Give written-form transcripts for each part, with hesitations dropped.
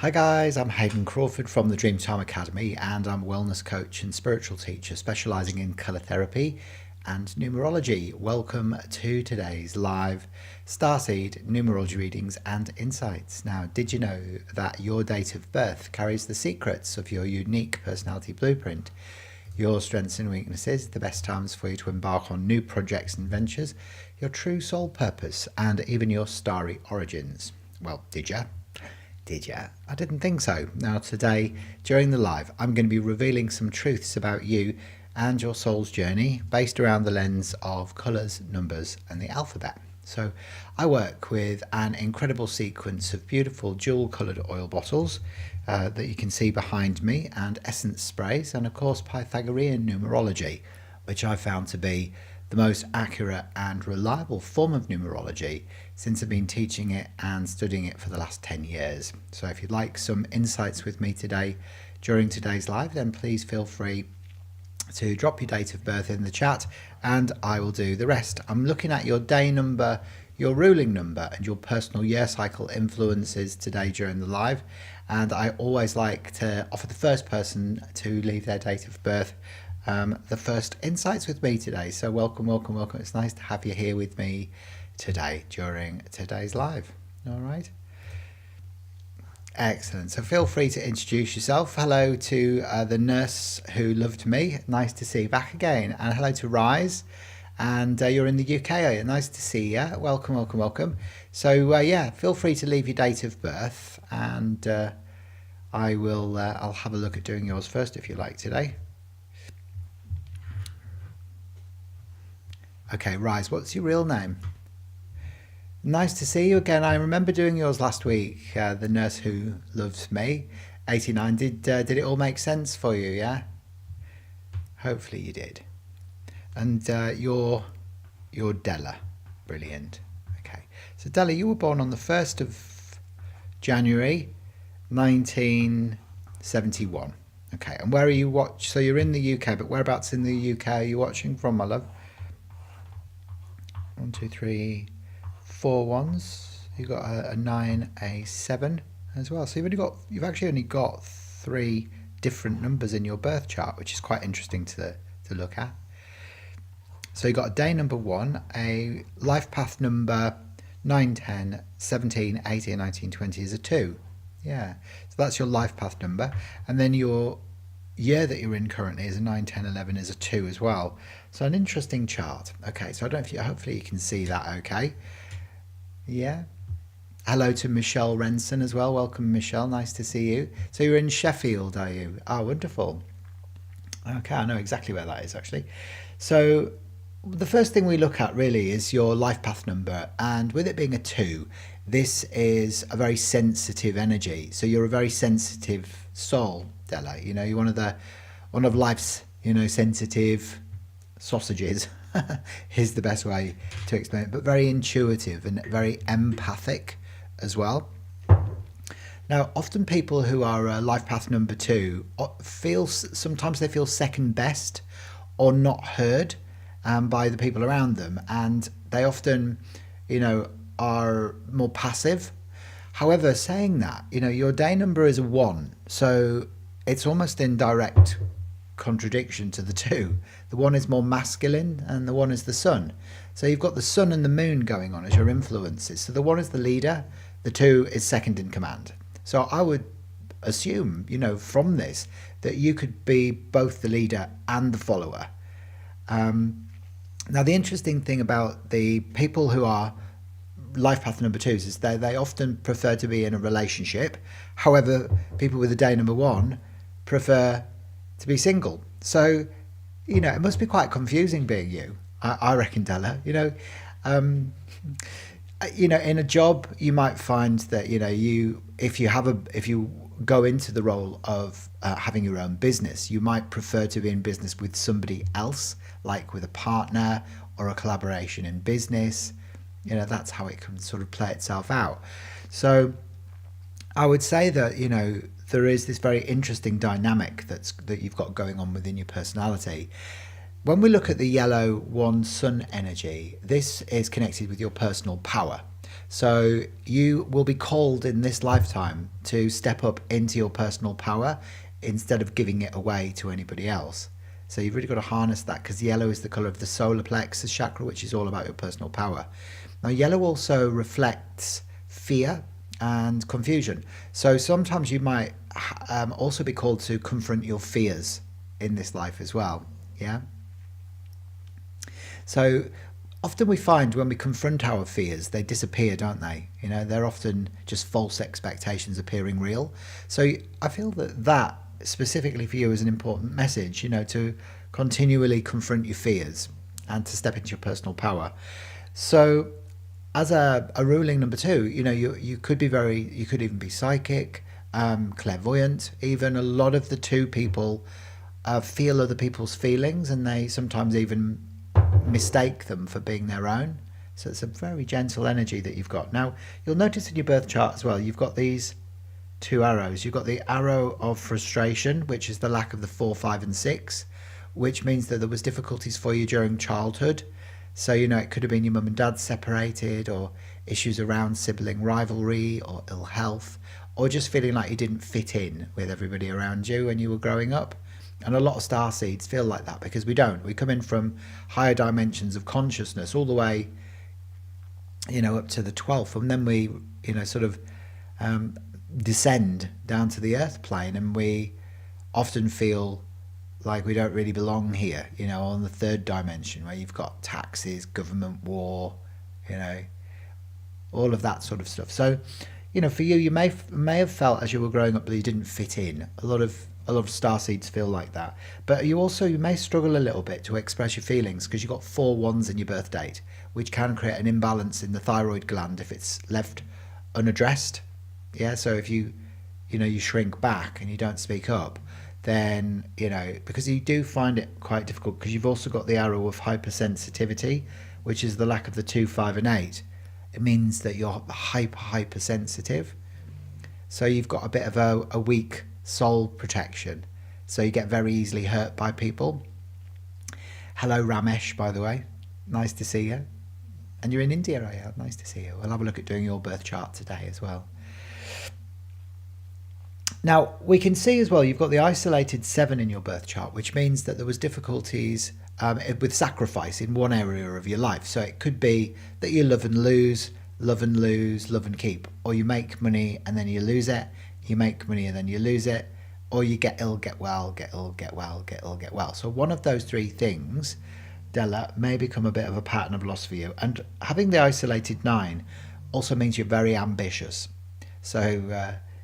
Hi guys, I'm Hayden Crawford from the Dreemtime Academy and I'm a wellness coach and spiritual teacher specialising in colour therapy and numerology. Welcome to today's live Starseed Numerology readings and insights. Now, did you know that your date of birth carries the secrets of your unique personality blueprint? Your strengths and weaknesses, the best times for you to embark on new projects and ventures, your true soul purpose and even your starry origins. Well, did ya? Did ya? I didn't think so. Now today, during the live, I'm going to be revealing some truths about you and your soul's journey based around the lens of colours, numbers and the alphabet. So I work with an incredible sequence of beautiful dual coloured oil bottles that you can see behind me, and essence sprays, and of course Pythagorean Numerology, which I found to be the most accurate and reliable form of numerology since I've been teaching it and studying it for the last 10 years. So if you'd like some insights with me today during today's live, then please feel free to drop your date of birth in the chat and I will do the rest. I'm looking at your day number, your ruling number and your personal year cycle influences today during the live, and I always like to offer the first person to leave their date of birth the first insights with me today. So welcome. It's nice to have you here with me today during today's live. All right. Excellent. So feel free to introduce yourself. Hello to the nurse who loved me. Nice to see you back again. And hello to Rise. And you're in the UK, are you? Nice to see you. Welcome. So yeah, feel free to leave your date of birth, and I'll have a look at doing yours first if you like today. Okay, Rise, what's your real name? Nice to see you again. I remember doing yours last week, the nurse who loves me, 89. Did it all make sense for you, yeah? Hopefully you did. And you're Della. Brilliant. Okay, so Della, you were born on the 1st of January, 1971. Okay, and where are you so you're in the UK, but whereabouts in the UK are you watching from, my love? 1, 2, 3, 4 ones. You got a 9, a 7 as well. So you've actually only got 3 different numbers in your birth chart, which is quite interesting to look at. So you got a day number 1, a life path number 9, 10, 17, 18, 19, 20 is a 2. Yeah, so that's your life path number, and then your year that you're in currently is a 9, 10, 11 is a 2 as well. So an interesting chart. Okay, so I don't know if hopefully you can see that okay. Yeah. Hello to Michelle Renson as well. Welcome, Michelle. Nice to see you. So you're in Sheffield, are you? Oh, wonderful. Okay, I know exactly where that is actually. So the first thing we look at really is your life path number, and with it being a 2, this is a very sensitive energy. So you're a very sensitive soul, Della. You know, you're one of life's, sensitive sausages is the best way to explain it, but very intuitive and very empathic as well. Now, often people who are life path number 2 sometimes they feel second best or not heard by the people around them, and they often, are more passive. However, saying that, your day number is a 1, so it's almost in direct contradiction to the 2. The 1 is more masculine and the 1 is the sun. So you've got the sun and the moon going on as your influences. So the 1 is the leader, the 2 is second in command. So I would assume, from this, that you could be both the leader and the follower. Now, the interesting thing about the people who are life path number 2s is they often prefer to be in a relationship. However, people with a day number 1 prefer to be single. So, it must be quite confusing being you, I reckon, Della. In a job, you might find that, if you go into the role of having your own business, you might prefer to be in business with somebody else, like with a partner or a collaboration in business. That's how it can sort of play itself out. So I would say that, there is this very interesting dynamic that you've got going on within your personality. When we look at the yellow 1 sun energy, this is connected with your personal power. So you will be called in this lifetime to step up into your personal power instead of giving it away to anybody else. So you've really got to harness that, because yellow is the colour of the solar plexus chakra, which is all about your personal power. Now, yellow also reflects fear and confusion. So sometimes you might also be called to confront your fears in this life as well. Yeah. So often we find when we confront our fears, they disappear, don't they? You know, they're often just false expectations appearing real. So I feel that specifically for you is an important message, you know, to continually confront your fears and to step into your personal power. So as a ruling number 2, you know, you could be you could even be psychic, clairvoyant. Even a lot of the 2 people feel other people's feelings, and they sometimes even mistake them for being their own. So it's a very gentle energy that you've got. Now, you'll notice in your birth chart as well, you've got these 2 arrows. You've got the arrow of frustration, which is the lack of the 4, 5 and 6, which means that there was difficulties for you during childhood. So, you know, it could have been your mum and dad separated, or issues around sibling rivalry or ill health, or just feeling like you didn't fit in with everybody around you when you were growing up. And a lot of starseeds feel like that because we don't. We come in from higher dimensions of consciousness all the way, you know, up to the 12th. And then we, you know, sort of descend down to the earth plane, and we often feel like we don't really belong here, you know, on the 3rd dimension, where you've got taxes, government, war, you know, all of that sort of stuff. So, you know, for you, you may have felt as you were growing up that you didn't fit in. A lot of starseeds feel like that. But you may struggle a little bit to express your feelings because you've got 4 1s in your birth date, which can create an imbalance in the thyroid gland if it's left unaddressed. Yeah, so if you shrink back and you don't speak up, then, you know, because you do find it quite difficult, because you've also got the arrow of hypersensitivity, which is the lack of the 2, 5 and 8. It means that you're hypersensitive. So you've got a bit of a weak soul protection. So you get very easily hurt by people. Hello, Ramesh, by the way. Nice to see you. And you're in India, are you? Nice to see you. We'll have a look at doing your birth chart today as well. Now, we can see as well, you've got the isolated 7 in your birth chart, which means that there was difficulties with sacrifice in one area of your life. So it could be that you love and lose, love and lose, love and keep, or you make money and then you lose it, you make money and then you lose it, or you get ill, get well, get ill, get well, get ill, get well. So one of those 3 things, Della, may become a bit of a pattern of loss for you. And having the isolated 9 also means you're very ambitious. So,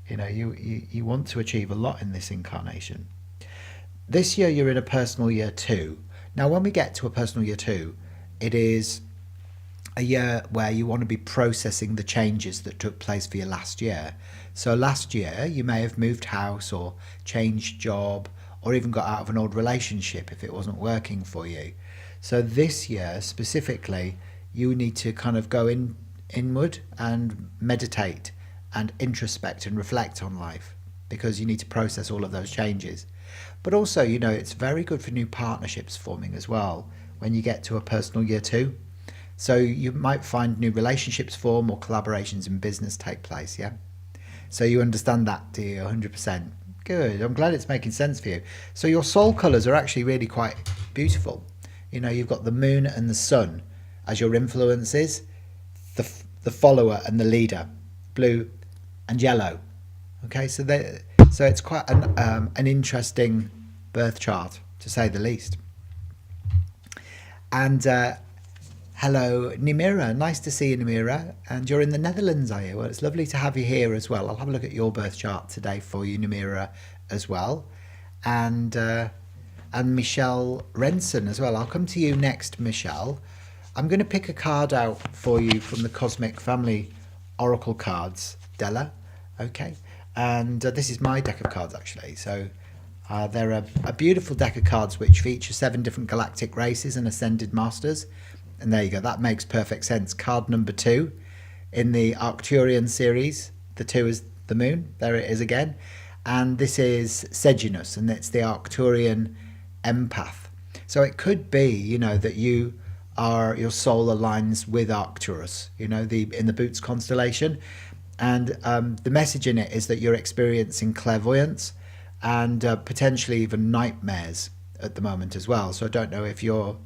you know, you want to achieve a lot in this incarnation. This year you're in a personal year 2. Now, when we get to a personal year 2, it is a year where you want to be processing the changes that took place for you last year. So last year you may have moved house or changed job, or even got out of an old relationship if it wasn't working for you. So this year specifically, you need to kind of go inward and meditate and introspect and reflect on life, because you need to process all of those changes. But also, you know, it's very good for new partnerships forming as well when you get to a personal year 2. So you might find new relationships form or collaborations in business take place, yeah? So you understand that, do you? 100%. Good. I'm glad it's making sense for you. So your soul colours are actually really quite beautiful. You know, you've got the moon and the sun as your influences, the follower and the leader, blue and yellow. Okay, so it's quite an interesting birth chart, to say the least. And hello, Nimira. Nice to see you, Nimira. And you're in the Netherlands, are you? Well, it's lovely to have you here as well. I'll have a look at your birth chart today for you, Nimira, as well. And Michelle Renson as well. I'll come to you next, Michelle. I'm going to pick a card out for you from the Cosmic Family Oracle cards, Della. Okay. And this is my deck of cards, actually. So they're a beautiful deck of cards which feature 7 different galactic races and ascended masters. And there you go. That makes perfect sense. Card number 2 in the Arcturian series. The 2 is the moon. There it is again. And this is Sejanus, and it's the Arcturian empath. So it could be, you know, that you your soul aligns with Arcturus, you know, in the Boots constellation. And the message in it is that you're experiencing clairvoyance and potentially even nightmares at the moment as well. So I don't know if you're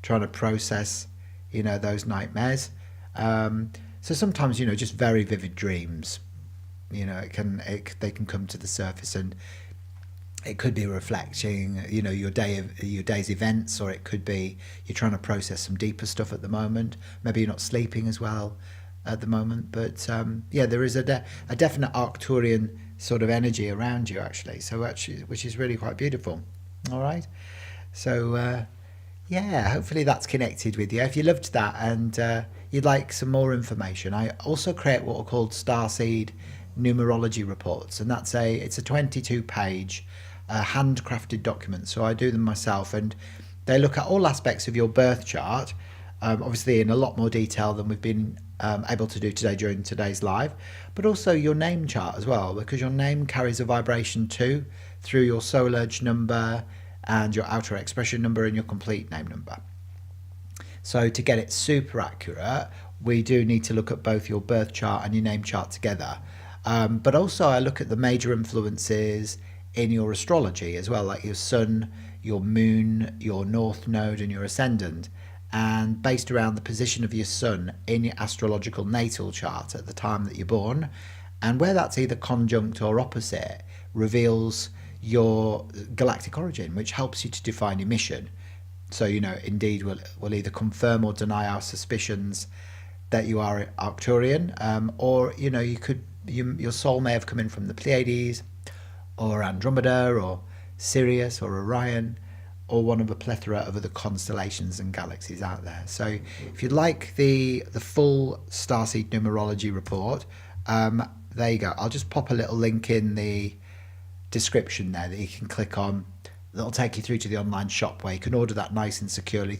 trying to process, you know, those nightmares. So sometimes, you know, just very vivid dreams, you know, they can come to the surface, and it could be reflecting, you know, your day's events, or it could be you're trying to process some deeper stuff at the moment. Maybe you're not sleeping as well at the moment, but yeah, there is a definite Arcturian sort of energy around you, actually. So actually, which is really quite beautiful. All right, so yeah, hopefully that's connected with you. If you loved that and you'd like some more information, I also create what are called Starseed Numerology Reports, and it's a 22-page handcrafted document. So I do them myself, and they look at all aspects of your birth chart, obviously in a lot more detail than we've been able to do today during today's live, but also your name chart as well, because your name carries a vibration too, through your soul urge number and your outer expression number and your complete name number. So to get it super accurate, we do need to look at both your birth chart and your name chart together. But also I look at the major influences in your astrology as well, like your sun, your moon, your north node and your ascendant. And based around the position of your sun in your astrological natal chart at the time that you're born, and where that's either conjunct or opposite, reveals your galactic origin, which helps you to define your mission. So, you know, indeed will either confirm or deny our suspicions that you are Arcturian, or, you know, your soul may have come in from the Pleiades or Andromeda or Sirius or Orion, or one of a plethora of other constellations and galaxies out there. So if you'd like the full Starseed Numerology Report, there you go. I'll just pop a little link in the description there that you can click on. That'll take you through to the online shop where you can order that nice and securely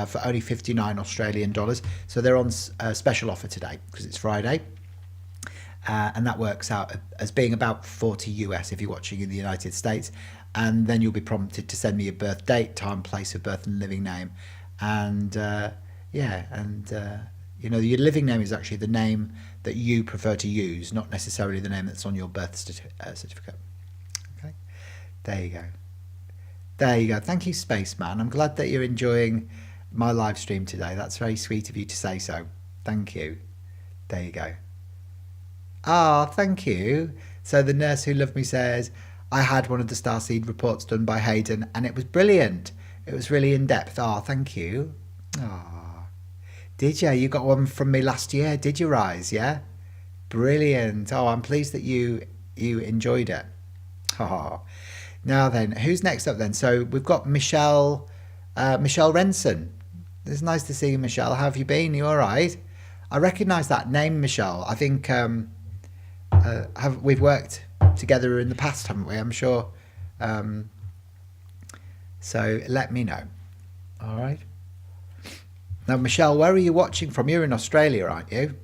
for only 59 Australian dollars. So they're on a special offer today because it's Friday. And that works out as being about 40 US if you're watching in the United States. And then you'll be prompted to send me your birth date, time, place of birth and living name. And you know, your living name is actually the name that you prefer to use, not necessarily the name that's on your birth certificate. Okay, there you go. There you go. Thank you, Spaceman. I'm glad that you're enjoying my live stream today. That's very sweet of you to say so. Thank you. There you go. Ah, thank you. So the nurse who loved me says, I had one of the Starseed reports done by Hayden and it was brilliant. It was really in depth. Ah, thank you. Ah, did you? You got one from me last year, did you, Rise? Yeah? Brilliant. Oh, I'm pleased that you enjoyed it. Oh. Now then, who's next up then? So we've got Michelle Renson. It's nice to see you, Michelle. How have you been? You all right? I recognise that name, Michelle. I think we've worked together in the past, haven't we? I'm sure. So let me know. All right. Now, Michelle, where are you watching from? You're in Australia, aren't you?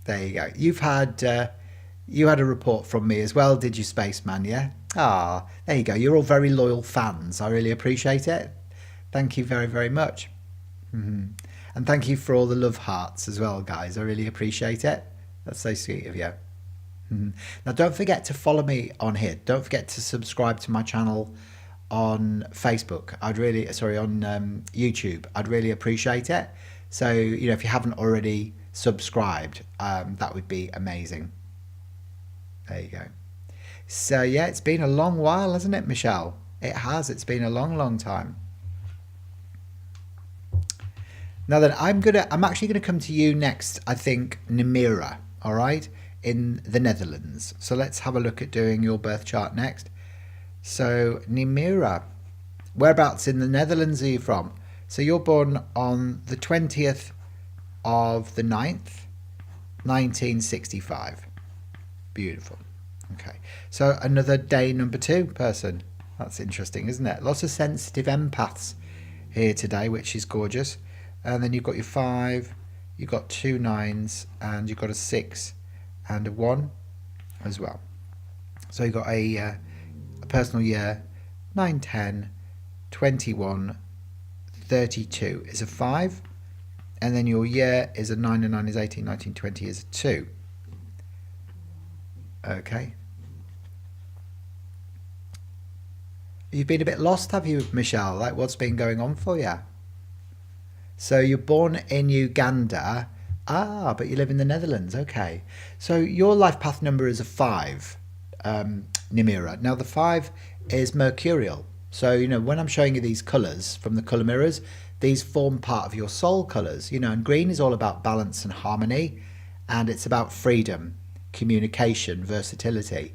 There you go. You had a report from me as well, did you, Spaceman? Yeah. Ah, there you go. You're all very loyal fans. I really appreciate it. Thank you very, very much. Mm-hmm. And thank you for all the love hearts as well, guys. I really appreciate it. That's so sweet of you. Mm-hmm. Now, don't forget to follow me on here. Don't forget to subscribe to my channel on Facebook. On YouTube. I'd really appreciate it. So, you know, if you haven't already subscribed, that would be amazing. There you go. So yeah, it's been a long while, hasn't it, Michelle? It has. It's been a long, long time. Now then, I'm actually gonna come to you next. I think Nimira, all right, in the Netherlands. So let's have a look at doing your birth chart next. So Nimira, whereabouts in the Netherlands are you from? So you're born on the 20th of the 9th, 1965. Beautiful. Okay, so another day number 2 person. That's interesting, isn't it? Lots of sensitive empaths here today, which is gorgeous. And then you've got your 5, you've got 2 9s, and you've got a 6 and a 1 as well. So you've got a personal year 9, 10, 21, 32 is a 5. And then your year is a 9, and 9 is 18, 19, 20 is a 2. Okay. You've been a bit lost, have you, Michelle? Like, what's been going on for you? So you're born in Uganda. Ah, but you live in the Netherlands. Okay. So your life path number is a 5, Nimira. Now, the 5 is mercurial. So, you know, when I'm showing you these colours from the colour mirrors, these form part of your soul colours. You know, and green is all about balance and harmony. And it's about freedom, communication, versatility.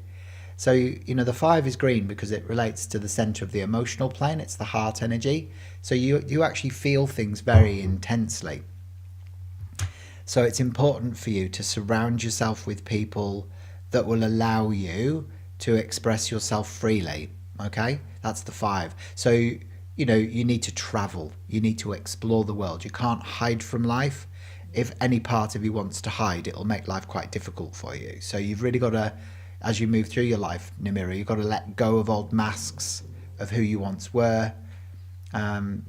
So, you know, the 5 is green because it relates to the centre of the emotional plane. It's the heart energy. So you actually feel things very intensely. So it's important for you to surround yourself with people that will allow you to express yourself freely. Okay? That's the 5. So, you know, you need to travel. You need to explore the world. You can't hide from life. If any part of you wants to hide, it'll make life quite difficult for you. So you've really got to, as you move through your life, Nimira, you've got to let go of old masks of who you once were.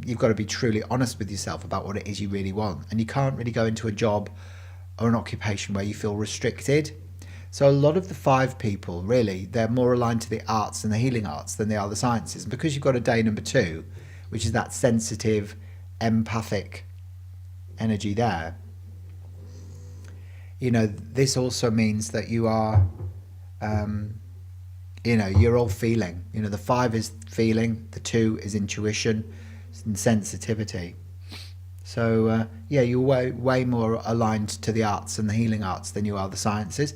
You've got to be truly honest with yourself about what it is you really want. And you can't really go into a job or an occupation where you feel restricted. So a lot of the 5 people, really, they're more aligned to the arts and the healing arts than they are the sciences. And because you've got a day number 2, which is that sensitive, empathic energy there, you know, this also means that you are, you know, you're all feeling. You know, the 5 is feeling, the 2 is intuition and sensitivity. So, yeah, you're way more aligned to the arts and the healing arts than you are the sciences.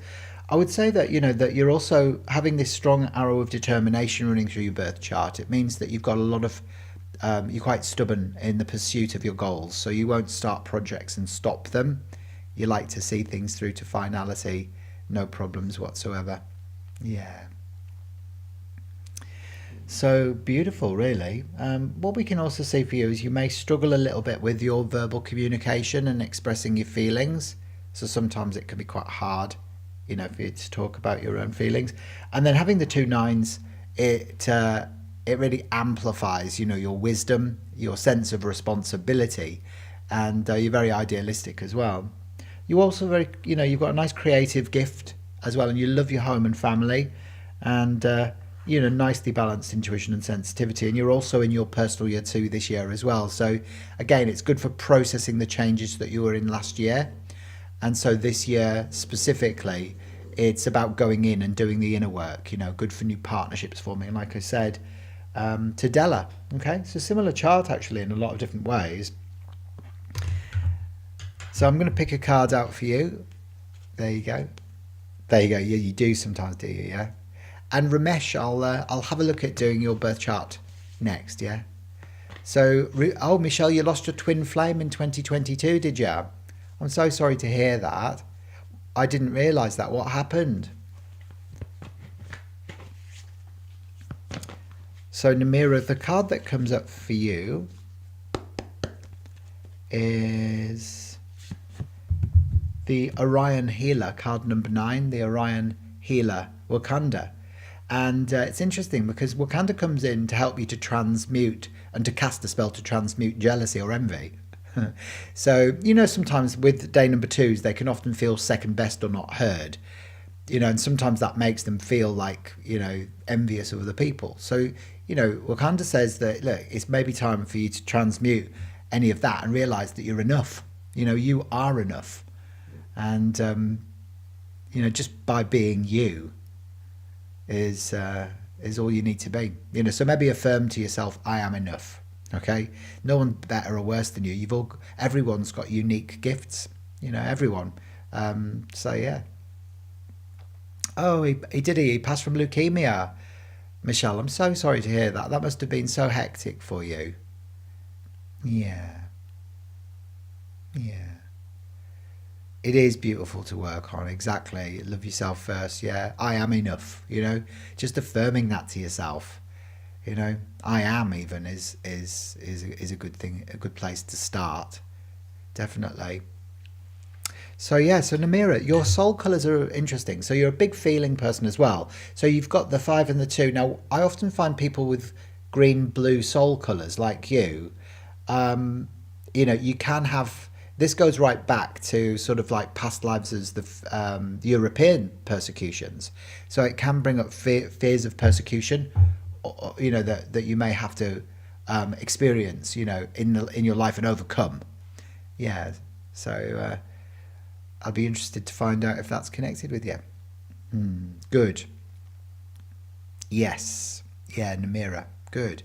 I would say that, you know, that you're also having this strong arrow of determination running through your birth chart. It means that you've got a lot of, you're quite stubborn in the pursuit of your goals. So you won't start projects and stop them. You like to see things through to finality, no problems whatsoever. Yeah. So beautiful, really. What we can also see for you is you may struggle a little bit with your verbal communication and expressing your feelings. So sometimes it can be quite hard, you know, for you to talk about your own feelings. And then having the 2 9s, it really amplifies, you know, your wisdom, your sense of responsibility, and you're very idealistic as well. You also very, you know, you've got a nice creative gift as well, and you love your home and family, and you know, nicely balanced intuition and sensitivity. And you're also in your personal year 2 this year as well. So again, it's good for processing the changes that you were in last year. And so this year specifically, it's about going in and doing the inner work, you know, good for new partnerships forming. And like I said, to Della, okay? So similar chart actually in a lot of different ways. So I'm going to pick a card out for you. There you go. There you go. Yeah, you do sometimes, do you? Yeah. And Ramesh, I'll have a look at doing your birth chart next. Yeah. So, oh, Michelle, you lost your twin flame in 2022, did you? I'm so sorry to hear that. I didn't realise that. What happened? So, Namira, the card that comes up for you is the Orion Healer, card number 9, the Orion Healer, Wakanda. And it's interesting because Wakanda comes in to help you to transmute and to cast a spell to transmute jealousy or envy. So, you know, sometimes with day number 2s, they can often feel second best or not heard, you know, and sometimes that makes them feel like, you know, envious of other people. So, you know, Wakanda says that, look, it's maybe time for you to transmute any of that and realise that you're enough. You know, you are enough. And, you know, just by being you is all you need to be. You know, so maybe affirm to yourself, I am enough. Okay? No one better or worse than you. Everyone's got unique gifts. You know, everyone. So, yeah. Oh, he passed from leukemia. Michelle, I'm so sorry to hear that. That must have been so hectic for you. Yeah. Yeah. It is beautiful to work on, exactly. Love yourself first, yeah. I am enough, you know. Just affirming that to yourself, you know. I am even is a good thing, a good place to start, definitely. So yeah, so Namira, your soul colours are interesting. So you're a big feeling person as well. So you've got the 5 and the 2. Now, I often find people with green, blue soul colours like you, you know, you can have, this goes right back to sort of like past lives as the European persecutions. So it can bring up fears of persecution, you know, that you may have to experience, you know, in your life and overcome. Yeah. So I'll be interested to find out if that's connected with you. Good. Yes. Yeah, Namira. Good.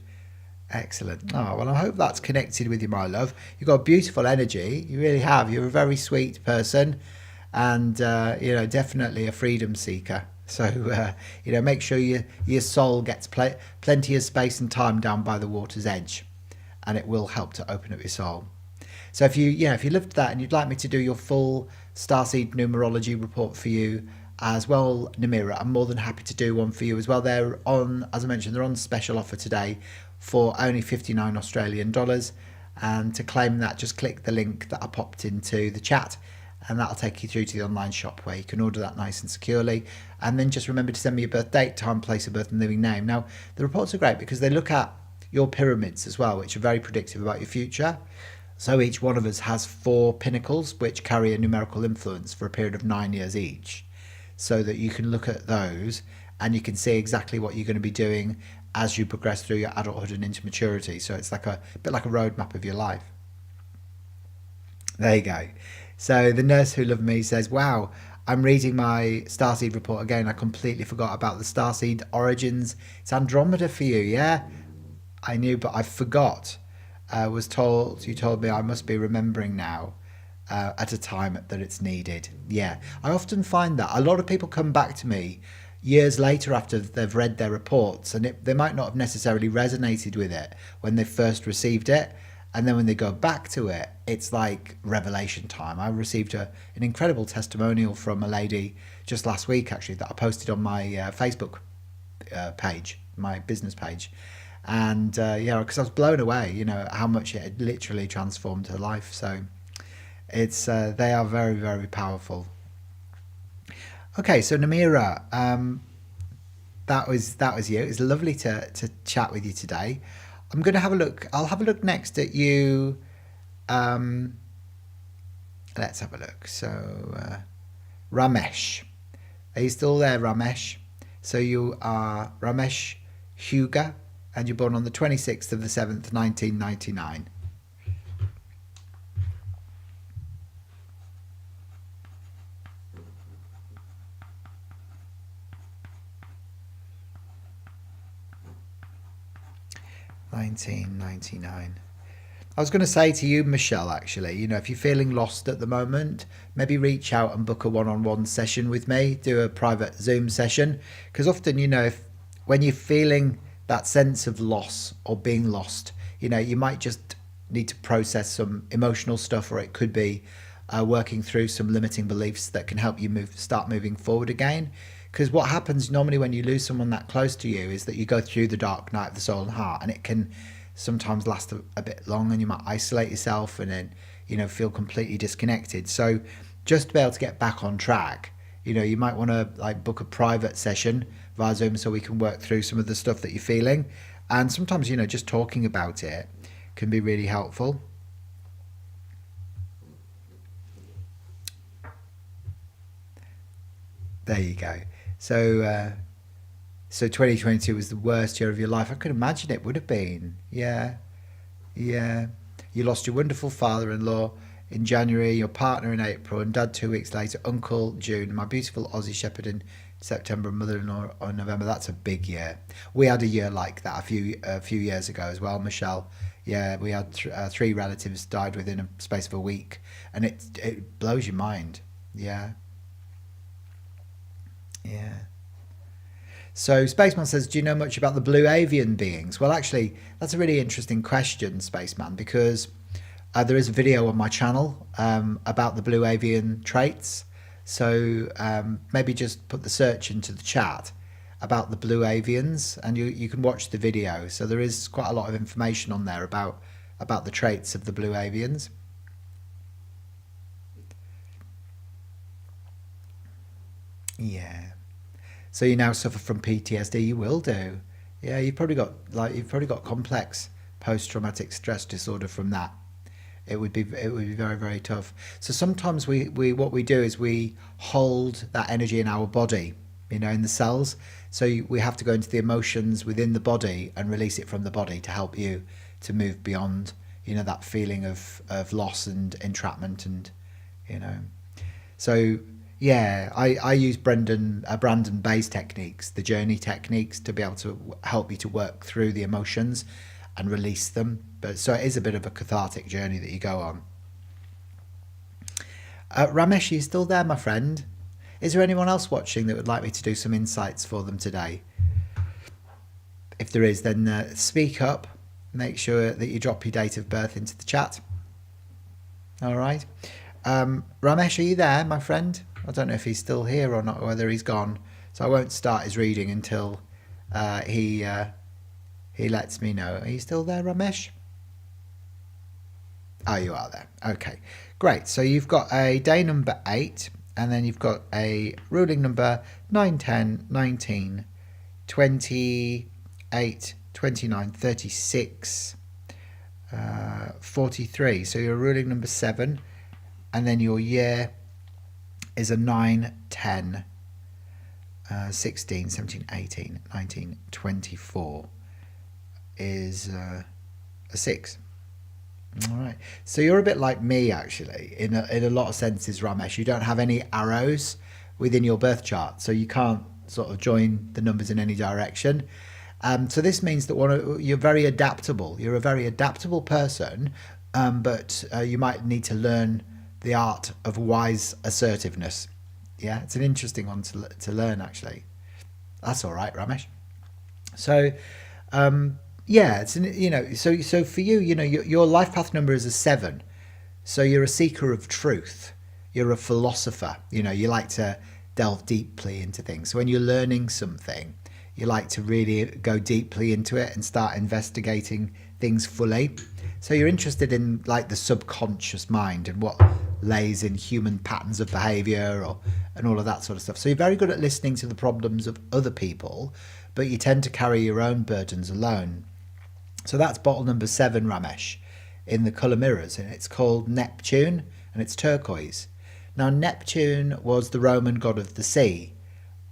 Excellent. Oh, well, I hope that's connected with you, my love. You've got beautiful energy. You really have. You're a very sweet person and, you know, definitely a freedom seeker. So, you know, make sure your soul gets plenty of space and time down by the water's edge, and it will help to open up your soul. So if you loved that and you'd like me to do your full Starseed Numerology report for you as well, Namira, I'm more than happy to do one for you as well. They're on, as I mentioned, they're on special offer today for only 59 Australian dollars. And to claim that, just click the link that I popped into the chat, and that'll take you through to the online shop where you can order that nice and securely. And then just remember to send me your birth date, time, place of birth, and living name. Now, the reports are great because they look at your pyramids as well, which are very predictive about your future. So each one of us has 4 pinnacles which carry a numerical influence for a period of 9 years each, so that you can look at those and you can see exactly what you're going to be doing as you progress through your adulthood and into maturity. So it's like a bit like a roadmap of your life. There you go. So the nurse who loved me says, wow, I'm reading my Starseed report again. I completely forgot about the Starseed origins. It's Andromeda for you, yeah? I knew, but I forgot. You told me I must be remembering now at a time that it's needed. Yeah, I often find that a lot of people come back to me years later after they've read their reports, and they might not have necessarily resonated with it when they first received it, and then when they go back to it, it's like revelation time. I received an incredible testimonial from a lady just last week, actually, that I posted on my Facebook page, my business page. And yeah, because I was blown away, you know, how much it had literally transformed her life. So it's they are very, very powerful. Okay, so Namira, that was you. It was lovely to chat with you today. I'm going to have a look. I'll have a look next at you. Let's have a look. So Ramesh, are you still there, Ramesh? So you are Ramesh Huga, and you're born on the 26th of the 7th, 1999. I was going to say to you, Michelle, actually, you know, if you're feeling lost at the moment, maybe reach out and book a one-on-one session with me, do a private Zoom session, because often, you know, when you're feeling that sense of loss or being lost, you know, you might just need to process some emotional stuff, or it could be working through some limiting beliefs that can help you start moving forward again. Because what happens normally when you lose someone that close to you is that you go through the dark night of the soul and heart, and it can sometimes last a bit long, and you might isolate yourself and then, you know, feel completely disconnected. So just to be able to get back on track, you know, you might want to like book a private session via Zoom so we can work through some of the stuff that you're feeling. And sometimes, you know, just talking about it can be really helpful. There you go. So 2022 was the worst year of your life. I could imagine it would have been. Yeah. Yeah. You lost your wonderful father-in-law in January, your partner in April, and dad 2 weeks later, uncle June, my beautiful Aussie Shepherd in September, and mother-in-law on November. That's a big year. We had a year like that a few years ago as well, Michelle. Yeah, we had 3 relatives died within a space of a week, and it blows your mind. Yeah. Yeah. So Spaceman says, do you know much about the blue avian beings? Well, actually, that's a really interesting question, Spaceman, because there is a video on my channel about the blue avian traits. So maybe just put the search into the chat about the blue avians, and you can watch the video. So there is quite a lot of information on there about the traits of the blue avians. Yeah. So you now suffer from PTSD. You will do. Yeah, you've probably got complex post-traumatic stress disorder from that. It would be very, very tough. So sometimes we what we do is we hold that energy in our body, in the cells. So we have to go into the emotions within the body and release it from the body to help you to move beyond, that feeling of loss and entrapment and, So yeah, I use Brandon Bay's techniques, the journey techniques, to be able to help you to work through the emotions and release them. But so it is a bit of a cathartic journey that you go on. Ramesh, are you still there, my friend? Is there anyone else watching that would like me to do some insights for them today? If there is, then speak up. Make sure that you drop your date of birth into the chat. All right. Ramesh, are you there, my friend? I don't know if he's still here or not, or whether he's gone. So I won't start his reading until he lets me know. Are you still there, Ramesh? Oh, you are there. Okay, great. So you've got a day number 8, and then you've got a ruling number 9, 10, 19, 28, 29, 36, 43. So you're ruling number 7, and then your year is a 9, 10, 16, 17, 18, 19, 24 is a 6. All right. So you're a bit like me, actually, in a lot of senses, Ramesh. You don't have any arrows within your birth chart, so you can't sort of join the numbers in any direction. So this means that you're very adaptable. You're a very adaptable person, but you might need to learn the art of wise assertiveness. Yeah, it's an interesting one to learn, actually. That's all right, Ramesh. So, yeah, it's so for you, your life path number is a 7. So you're a seeker of truth. You're a philosopher. You like to delve deeply into things. So when you're learning something, you like to really go deeply into it and start investigating things fully. So you're interested in like the subconscious mind and what lays in human patterns of behavior and all of that sort of stuff. So you're very good at listening to the problems of other people, but you tend to carry your own burdens alone. So that's bottle number 7, Ramesh, in the colour mirrors, and it's called Neptune, and it's turquoise. Now, Neptune was the Roman god of the sea,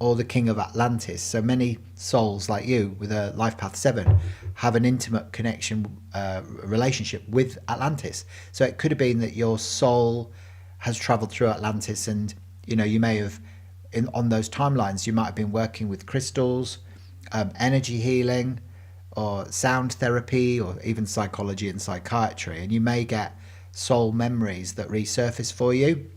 or the king of Atlantis. So many souls like you with a life path 7 have an intimate connection, relationship with Atlantis. So it could have been that your soul has travelled through Atlantis, and you may have, on those timelines, you might have been working with crystals, energy healing, or sound therapy, or even psychology and psychiatry, and you may get soul memories that resurface for you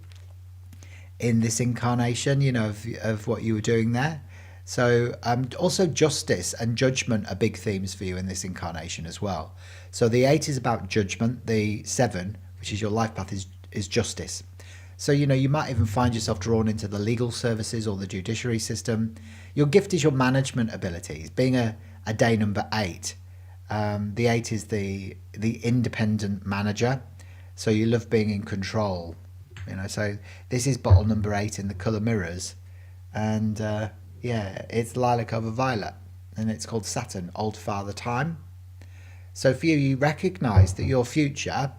in this incarnation, of what you were doing there. So also justice and judgment are big themes for you in this incarnation as well. So the 8 is about judgment, the 7, which is your life path, is justice. So you might even find yourself drawn into the legal services or the judiciary system. Your gift is your management abilities, being a day number 8. The 8 is the independent manager, so you love being in control. So this is bottle number 8 in the colour mirrors, and yeah, it's lilac over violet, and it's called Saturn, Old Father Time. So for you recognise that your future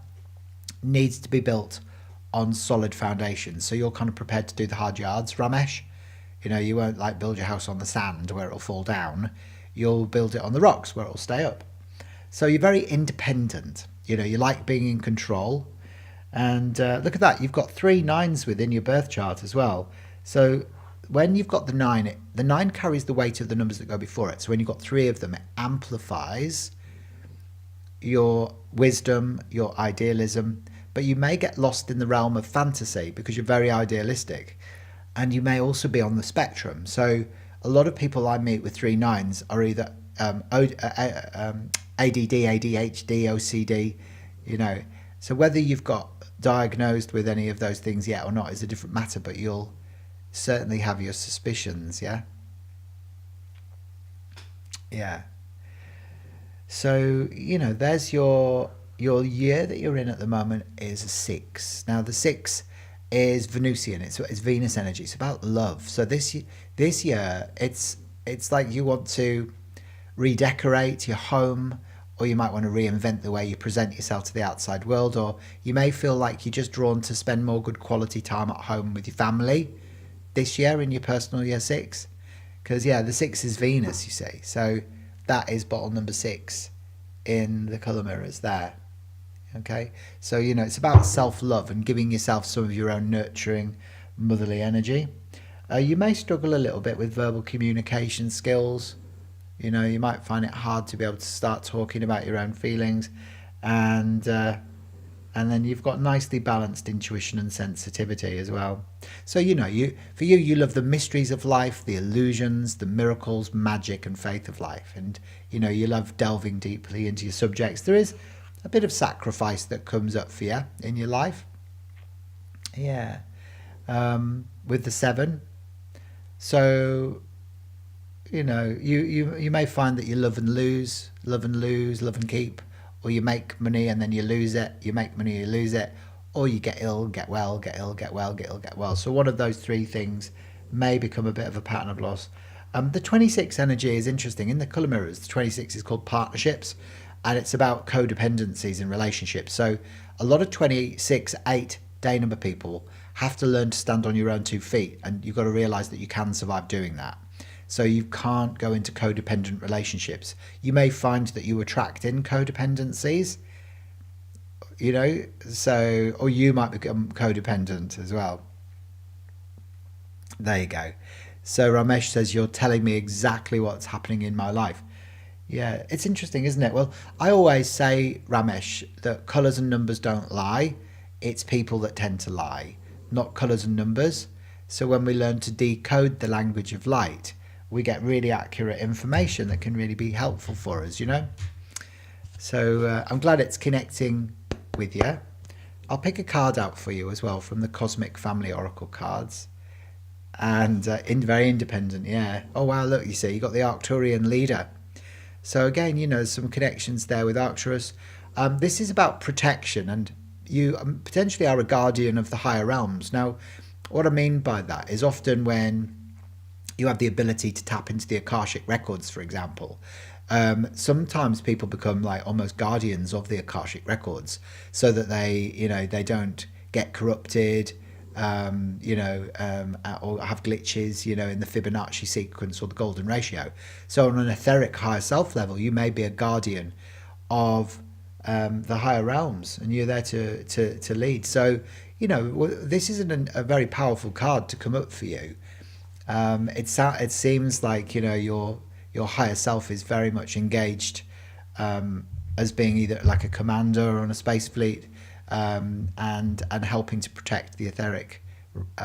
needs to be built on solid foundations. So you're kind of prepared to do the hard yards, Ramesh. You won't like build your house on the sand where it'll fall down. You'll build it on the rocks where it'll stay up. So you're very independent. You like being in control. And look at that, you've got 3 9s within your birth chart as well. So when you've got the 9 carries the weight of the numbers that go before it. So when you've got 3 of them, it amplifies your wisdom, your idealism, but you may get lost in the realm of fantasy because you're very idealistic, and you may also be on the spectrum. So a lot of people I meet with 3 9s are either ADD, ADHD, OCD, So whether you've got diagnosed with any of those things yet or not is a different matter, but you'll certainly have your suspicions, yeah? Yeah. So, there's your year that you're in at the moment is a 6. Now, the 6 is Venusian. It's Venus energy. It's about love. So this year, it's like you want to redecorate your home, or you might want to reinvent the way you present yourself to the outside world, or you may feel like you're just drawn to spend more good quality time at home with your family this year in your personal year 6. Because, yeah, the 6 is Venus, you see. So that is bottle number 6 in the colour mirrors there. Okay, so, you know, it's about self-love and giving yourself some of your own nurturing motherly energy. You may struggle a little bit with verbal communication skills. You know, you might find it hard to be able to start talking about your own feelings, and then you've got nicely balanced intuition and sensitivity as well. So, you know, you love the mysteries of life, the illusions, the miracles, magic and faith of life. And, you know, you love delving deeply into your subjects. There is a bit of sacrifice that comes up for you in your life. Yeah. With the 7. So, you know, you may find that you love and lose, love and keep. Or you make money and then you lose it, you make money, you lose it, or you get ill, get well, get ill, get well, get ill, get well. So one of those 3 things may become a bit of a pattern of loss. The 26 energy is interesting. In the colour mirrors, the 26 is called partnerships, and it's about codependencies in relationships. So a lot of 26-8 day number people have to learn to stand on your own 2 feet, and you've got to realise that you can survive doing that. So you can't go into codependent relationships. You may find that you attract in codependencies, you know, so, or you might become codependent as well. There you go. So Ramesh says, you're telling me exactly what's happening in my life. Yeah, it's interesting, isn't it? Well, I always say, Ramesh, that colours and numbers don't lie. It's people that tend to lie, not colours and numbers. So when we learn to decode the language of light, we get really accurate information that can really be helpful for us, you know. So I'm glad it's connecting with you. I'll pick a card out for you as well from the Cosmic Family Oracle cards. And very independent, yeah. Oh, wow, look, you see, you got the Arcturian leader. So again, you know, some connections there with Arcturus. This is about protection, and you potentially are a guardian of the higher realms. Now, what I mean by that is often when you have the ability to tap into the Akashic records, for example. Sometimes people become like almost guardians of the Akashic records, so that they don't get corrupted, or have glitches, in the Fibonacci sequence or the golden ratio. So on an etheric higher self level, you may be a guardian of the higher realms, and you're there to lead. So, this isn't a very powerful card to come up for you. It seems like your higher self is very much engaged as being either like a commander on a space fleet, and helping to protect the etheric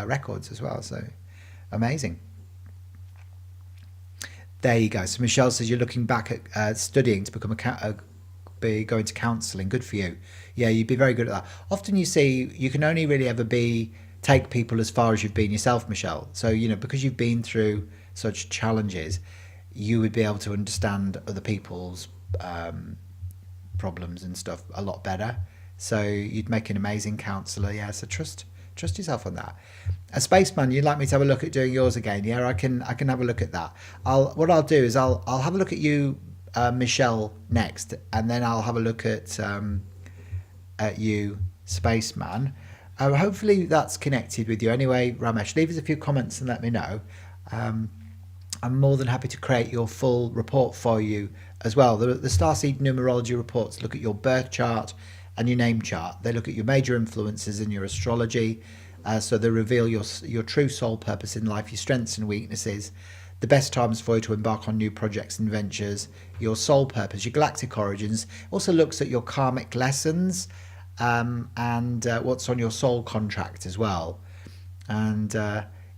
records as well. So amazing. There you go. So Michelle says you're looking back at studying to become be going to counselling. Good for you. Yeah, you'd be very good at that. Often you see you can only really ever take people as far as you've been yourself, Michelle. So, because you've been through such challenges, you would be able to understand other people's problems and stuff a lot better. So you'd make an amazing counsellor. Yeah, so trust yourself on that. A spaceman, you'd like me to have a look at doing yours again? Yeah, I can have a look at that. What I'll do is I'll have a look at you, Michelle, next, and then I'll have a look at you, spaceman. Hopefully that's connected with you. Anyway, Ramesh, leave us a few comments and let me know. I'm more than happy to create your full report for you as well. The Starseed Numerology Reports look at your birth chart and your name chart. They look at your major influences in your astrology. So they reveal your true soul purpose in life, your strengths and weaknesses, the best times for you to embark on new projects and ventures, your soul purpose, your galactic origins. Also looks at your karmic lessons, and what's on your soul contract as well. And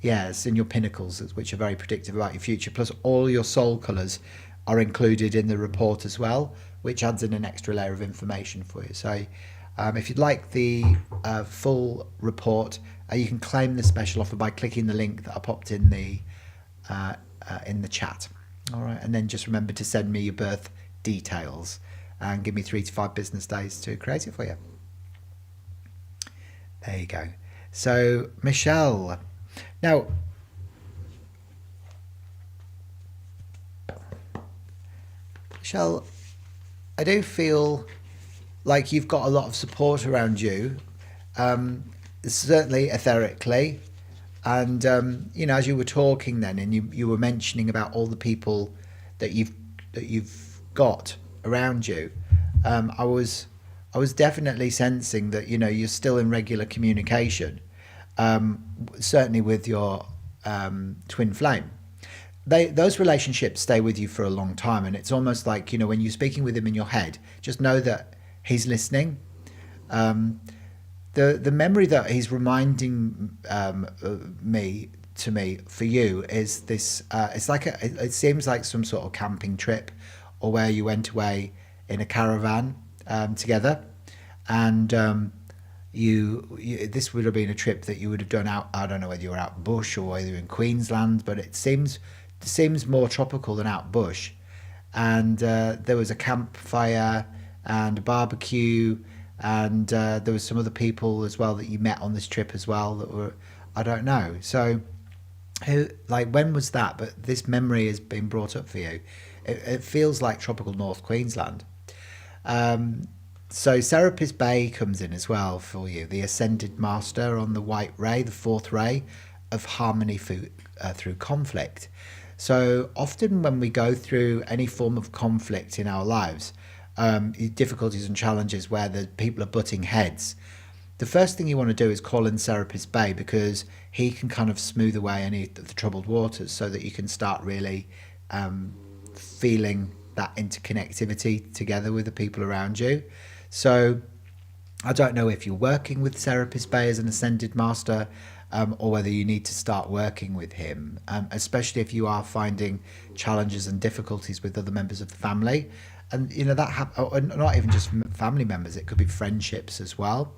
it's in your pinnacles, which are very predictive about your future. Plus all your soul colours are included in the report as well, which adds in an extra layer of information for you. So if you'd like the full report, you can claim the special offer by clicking the link that I popped in the chat. All right, and then just remember to send me your birth details and give me 3 to 5 business days to create it for you. There you go. So Michelle, now I do feel like you've got a lot of support around you, certainly etherically. And as you were talking then, and you were mentioning about all the people that you've got around you, I was definitely sensing that you're still in regular communication, certainly with your twin flame. Those relationships stay with you for a long time, and it's almost like when you're speaking with him in your head, just know that he's listening. The memory that he's reminding me for you is this. It seems like some sort of camping trip, or where you went away in a caravan together, and this would have been a trip that you would have done out. I don't know whether you were out bush or whether you're in Queensland, but it seems more tropical than out bush. And there was a campfire and a barbecue, and there was some other people as well that you met on this trip as well that were, I don't know. So when was that? But this memory has been brought up for you. It feels like tropical North Queensland. So Serapis Bay comes in as well for you, the Ascended Master on the White Ray, the fourth ray of harmony through conflict. So often when we go through any form of conflict in our lives, difficulties and challenges where the people are butting heads, the first thing you want to do is call in Serapis Bay, because he can kind of smooth away any of the troubled waters so that you can start really feeling that interconnectivity together with the people around you. So I don't know if you're working with Serapis Bay as an Ascended Master, or whether you need to start working with him, especially if you are finding challenges and difficulties with other members of the family. And not even just family members, it could be friendships as well.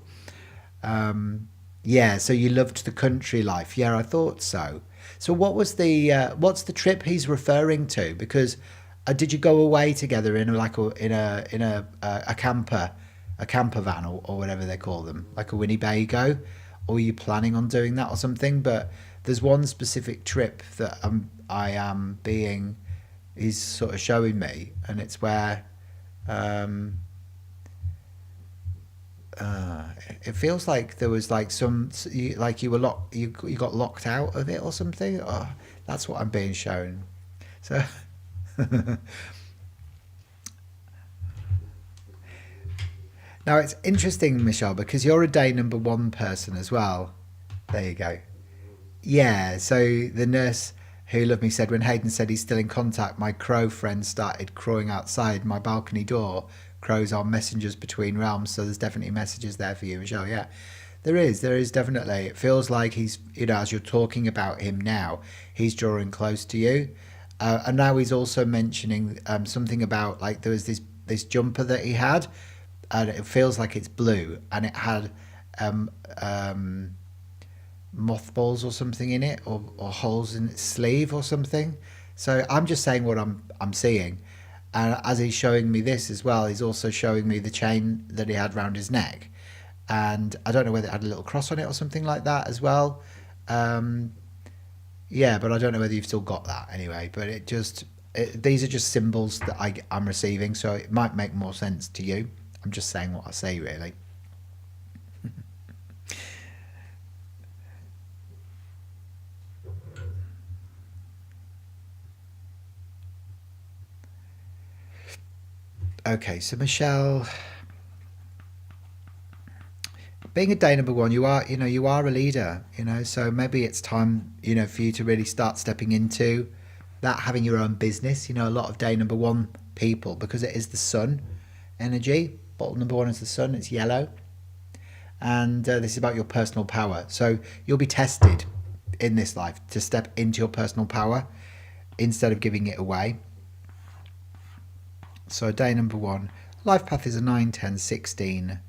So you loved the country life. Yeah, I thought so. So what's the trip he's referring to? Because did you go away together in a camper van or whatever they call them, like a Winnebago, or were you planning on doing that or something? But there's one specific trip that he's sort of showing me, and it's where it feels like there was like you got locked out of it or something. Oh, that's what I'm being shown. So now it's interesting, Michelle, because you're a day number 1 person as well. There you go. Yeah, so the nurse who loved me said, when Hayden said he's still in contact, my crow friend started crowing outside my balcony door. Crows are messengers between realms, so there's definitely messages there for you, Michelle. Yeah, there is definitely. It feels like he's, as you're talking about him now, he's drawing close to you. And now he's also mentioning something about, like, there was this jumper that he had, and it feels like it's blue, and it had mothballs or something in it, or holes in its sleeve or something. So I'm just saying what I'm seeing. And as he's showing me this as well, he's also showing me the chain that he had round his neck, and I don't know whether it had a little cross on it or something like that as well. Yeah, but I don't know whether you've still got that anyway. But these are just symbols that I'm receiving, so it might make more sense to you. I'm just saying what I say, really. Okay, so Michelle, being a day number 1, you are a leader, so maybe it's time, for you to really start stepping into that, having your own business. A lot of day number 1 people, because it is the sun energy, bottle number 1 is the sun, it's yellow, and this is about your personal power. So you'll be tested in this life to step into your personal power instead of giving it away. So day number 1, life path is a 9, 10, 16,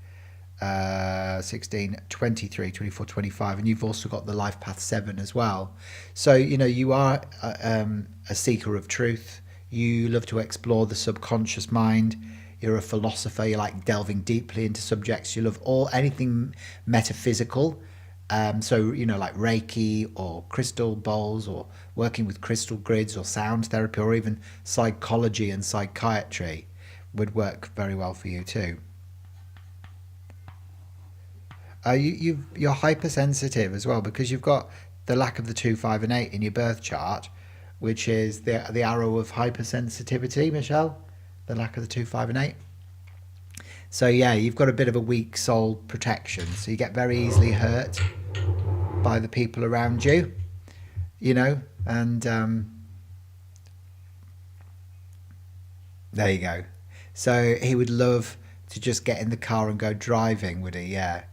16, 23, 24, 25, and you've also got the life path 7 as well. So, you are a seeker of truth. You love to explore the subconscious mind. You're a philosopher. You like delving deeply into subjects. You love anything metaphysical. So, like Reiki or crystal bowls, or working with crystal grids, or sound therapy, or even psychology and psychiatry, would work very well for you too. You're hypersensitive as well, because you've got the lack of the 2, 5, and 8 in your birth chart, which is the arrow of hypersensitivity, Michelle. The lack of the 2, 5, and 8. So yeah, you've got a bit of a weak soul protection, so you get very easily hurt by the people around you, and there you go. So he would love to just get in the car and go driving, would he? Yeah.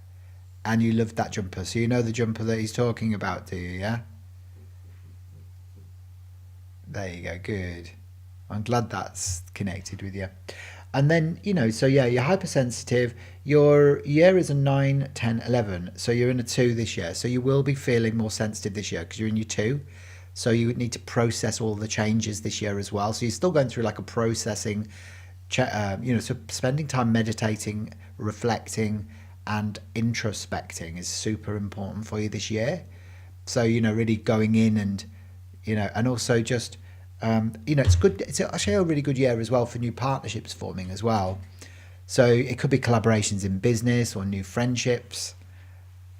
And you loved that jumper, so you know the jumper that he's talking about, do you? Yeah. There you go. Good. I'm glad that's connected with you. And then, so yeah, you're hypersensitive. Your year is a 9, 10, 11. So you're in a 2 this year. So you will be feeling more sensitive this year because you're in your 2. So you would need to process all the changes this year as well. So you're still going through like a processing, so spending time meditating, reflecting, and introspecting is super important for you this year. So, really going in and, and also just, it's good. It's actually a really good year as well for new partnerships forming as well. So it could be collaborations in business or new friendships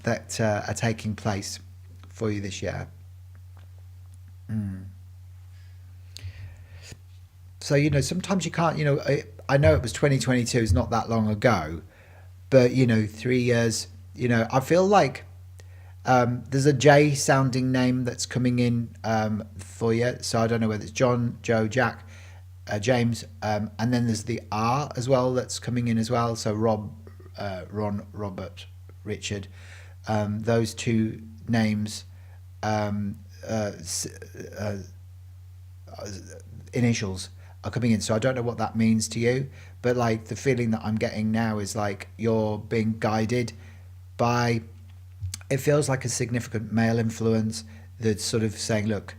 that are taking place for you this year. So, sometimes you can't, I know it was 2022, it's not that long ago, but, 3 years, I feel like there's a J sounding name that's coming in for you. So I don't know whether it's John, Joe, Jack, James, and then there's the R as well that's coming in as well. So Rob, Ron, Robert, Richard, those 2 names, initials are coming in. So I don't know what that means to you, but like the feeling that I'm getting now is like you're being guided by, it feels like a significant male influence that's sort of saying, look,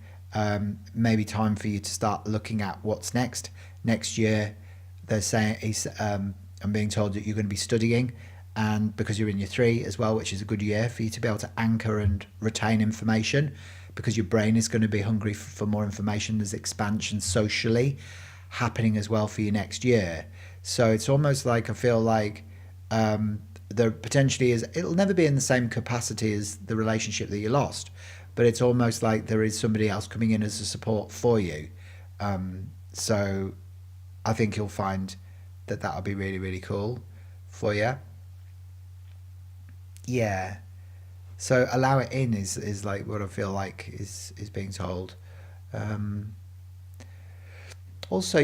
maybe time for you to start looking at what's next year. They're saying, I'm being told that you're going to be studying, and because you're in your 3 as well, which is a good year for you to be able to anchor and retain information, because your brain is going to be hungry for more information. There's expansion socially happening as well for you next year. So it's almost like I feel like there potentially is, it'll never be in the same capacity as the relationship that you lost, but it's almost like there is somebody else coming in as a support for you. So I think you'll find that that'll be really, really cool for you. Yeah. So allow it in is like what I feel like is being told. Also,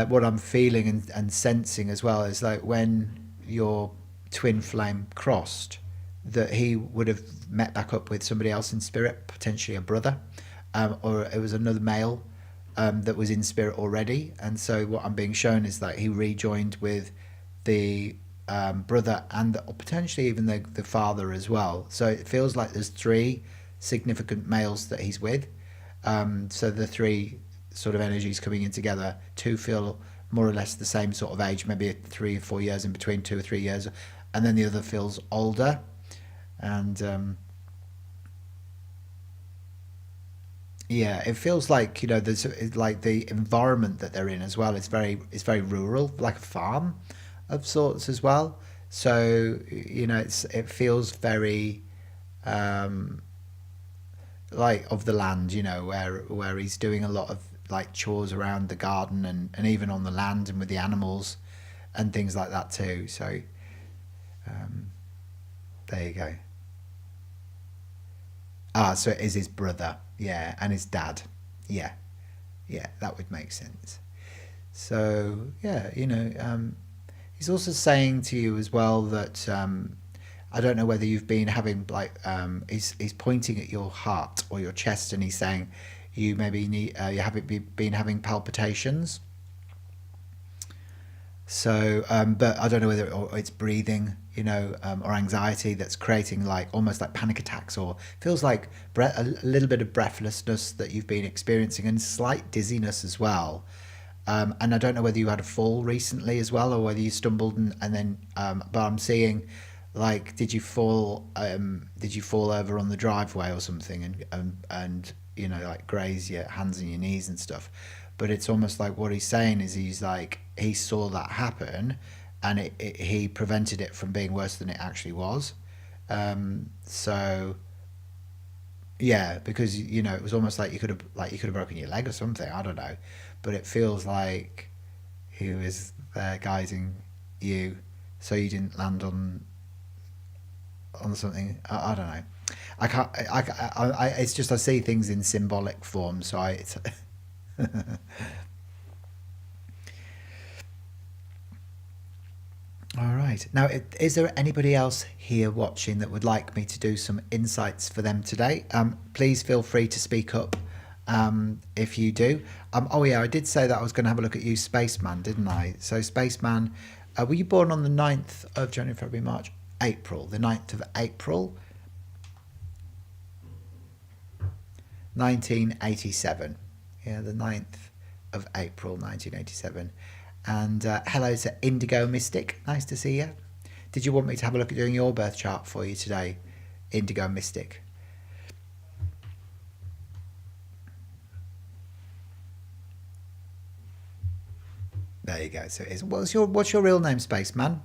what I'm feeling and sensing as well is like when your twin flame crossed, that he would have met back up with somebody else in spirit, potentially a brother, or it was another male that was in spirit already. And so what I'm being shown is that he rejoined with the brother and potentially even the father as well. So it feels like there's 3 significant males that he's with. So the 3 sort of energies coming in together. 2 feel more or less the same sort of age, maybe 3 or 4 years in between, 2 or 3 years, and then the other feels older. And yeah, it feels like there's like the environment that they're in as well. It's very rural, like a farm of sorts as well. So it feels very like of the land, where he's doing a lot of like chores around the garden and even on the land and with the animals and things like that too. So there you go. So it is his brother, yeah, and his dad, yeah, that would make sense. So yeah, he's also saying to you as well that I don't know whether you've been having like he's pointing at your heart or your chest, and he's saying you maybe need you haven't been having palpitations. So, but I don't know whether it's breathing, or anxiety that's creating like almost like panic attacks, or feels like a little bit of breathlessness that you've been experiencing, and slight dizziness as well. And I don't know whether you had a fall recently as well, or whether you stumbled and then. But I'm seeing, like, did you fall? Did you fall over on the driveway or something, and like graze your hands and your knees and stuff? but it's almost like what he's saying is he's like, he saw that happen, and he prevented it from being worse than it actually was. So yeah, because you know, it was almost like you could have broken your leg or something, I don't know, but it feels like he was there guiding you so you didn't land on something. I don't know. I can't. It's just I see things in symbolic form, so it's all right. Now, is there anybody else here watching that would like me to do some insights for them today? Please feel free to speak up if you do. Oh yeah, I did say that I was going to have a look at you, Spaceman, didn't I? So Spaceman, were you born on the 9th of January, February, March, April? The 9th of April, 1987. Yeah, the 9th of April, 1987. And hello to Indigo Mystic. Nice to see you. Did you want me to have a look at doing your birth chart for you today, Indigo Mystic? There you go. So it is. What's your real name, Spaceman?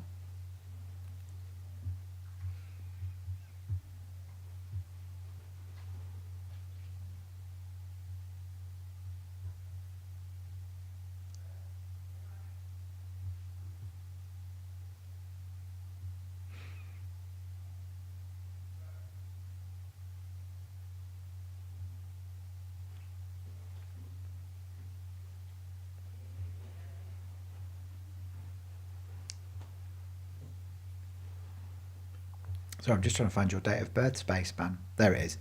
So I'm just trying to find your date of birth, Spaceman. There it is.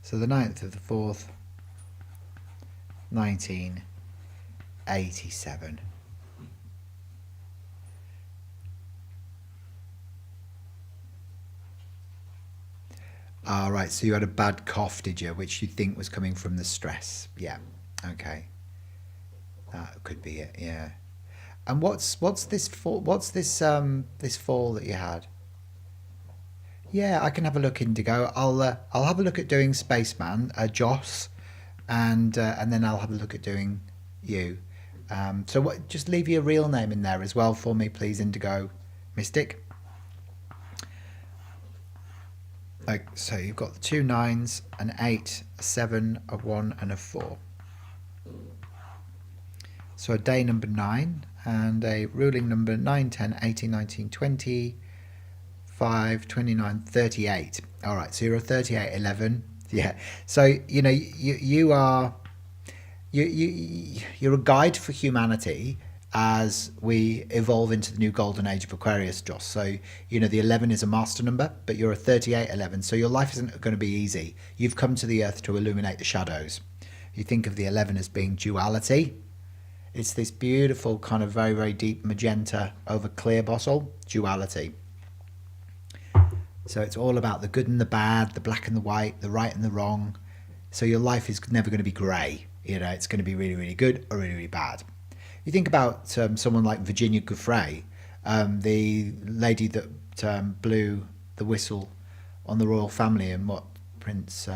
So the 9th of the 4th, 1987. All right, so you had a bad cough, did you? Which you think was coming from the stress. Yeah, okay. That could be it, yeah. And what's this fall? What's this this fall that you had? Yeah, I can have a look, Indigo. I'll have a look at doing Spaceman, Joss, and then I'll have a look at doing you. So what? Just leave your real name in there as well for me, please, Indigo Mystic. Like so, you've got the 2 9s, an 8, a 7, a 1, and a 4. So a day number 9 and a ruling number 9, 10, 18, 19, 20. 5, 29, 38. All right, so you're a 38, 11. Yeah. So, you know, you're a guide for humanity as we evolve into the new golden age of Aquarius, Joss. So, you know, the 11 is a master number, but you're a 38, 11. So your life isn't going to be easy. You've come to the earth to illuminate the shadows. You think of the 11 as being duality. It's this beautiful kind of very, very deep magenta over clear bottle, duality. So it's all about the good and the bad, the black and the white, the right and the wrong. So your life is never going to be grey. You know, it's going to be really, really good or really, really bad. You think about someone like Virginia Giuffre, the lady that blew the whistle on the royal family and what Prince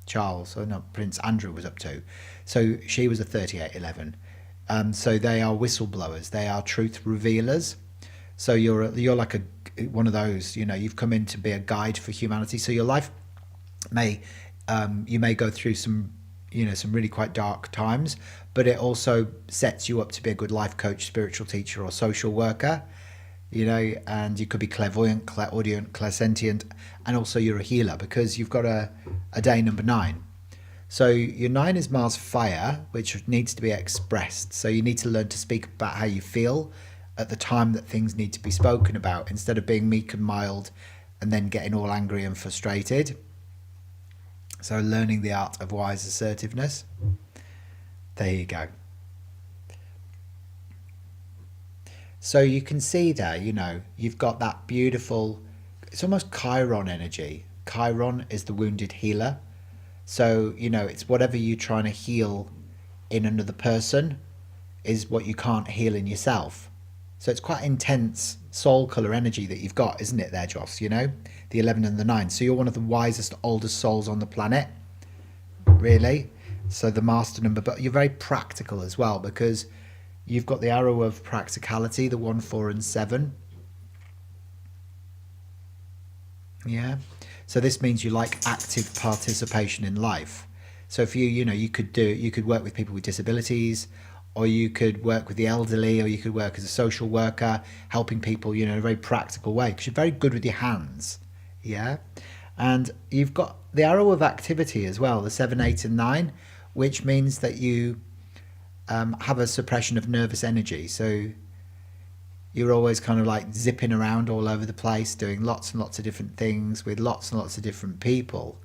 Prince Andrew was up to. So she was a 3811. So they are whistleblowers. They are truth revealers. So you're like one of those, you know, you've come in to be a guide for humanity. So your life you may go through some really quite dark times, but it also sets you up to be a good life coach, spiritual teacher, or social worker, you know, and you could be clairvoyant, clairaudient, clairsentient, and also you're a healer because you've got a day number 9. So your 9 is Mars fire, which needs to be expressed. So you need to learn to speak about how you feel at the time that things need to be spoken about, instead of being meek and mild and then getting all angry and frustrated. So learning the art of wise assertiveness. There you go. So you can see there, you know, you've got that beautiful, it's almost Chiron energy. Chiron is the wounded healer. So, you know, it's whatever you're trying to heal in another person is what you can't heal in yourself. So it's quite intense soul colour energy that you've got, isn't it there, Joss? You know, the 11 and the 9. So you're one of the wisest, oldest souls on the planet, really. So the master number, but you're very practical as well because you've got the arrow of practicality, the 1, 4, and 7. Yeah. So this means you like active participation in life. So for you, you could work with people with disabilities, or you could work with the elderly, or you could work as a social worker, helping people, in a very practical way, because you're very good with your hands. Yeah. And you've got the arrow of activity as well, the 7, 8, and 9, which means that you have a suppression of nervous energy. So you're always kind of like zipping around all over the place, doing lots and lots of different things with lots and lots of different people.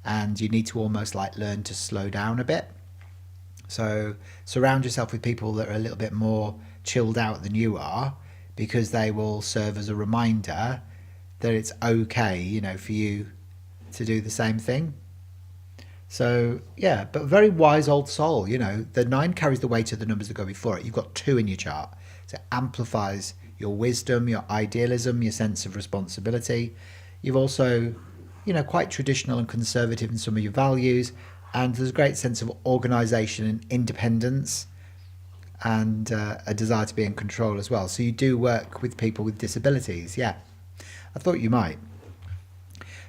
And you need to almost like learn to slow down a bit. So surround yourself with people that are a little bit more chilled out than you are, because they will serve as a reminder that it's okay, for you to do the same thing. So yeah, but very wise old soul. The 9 carries the weight of the numbers that go before it. You've got 2 in your chart. So it amplifies your wisdom, your idealism, your sense of responsibility. You've also, quite traditional and conservative in some of your values. And there's a great sense of organisation and independence, and a desire to be in control as well. So you do work with people with disabilities. Yeah, I thought you might.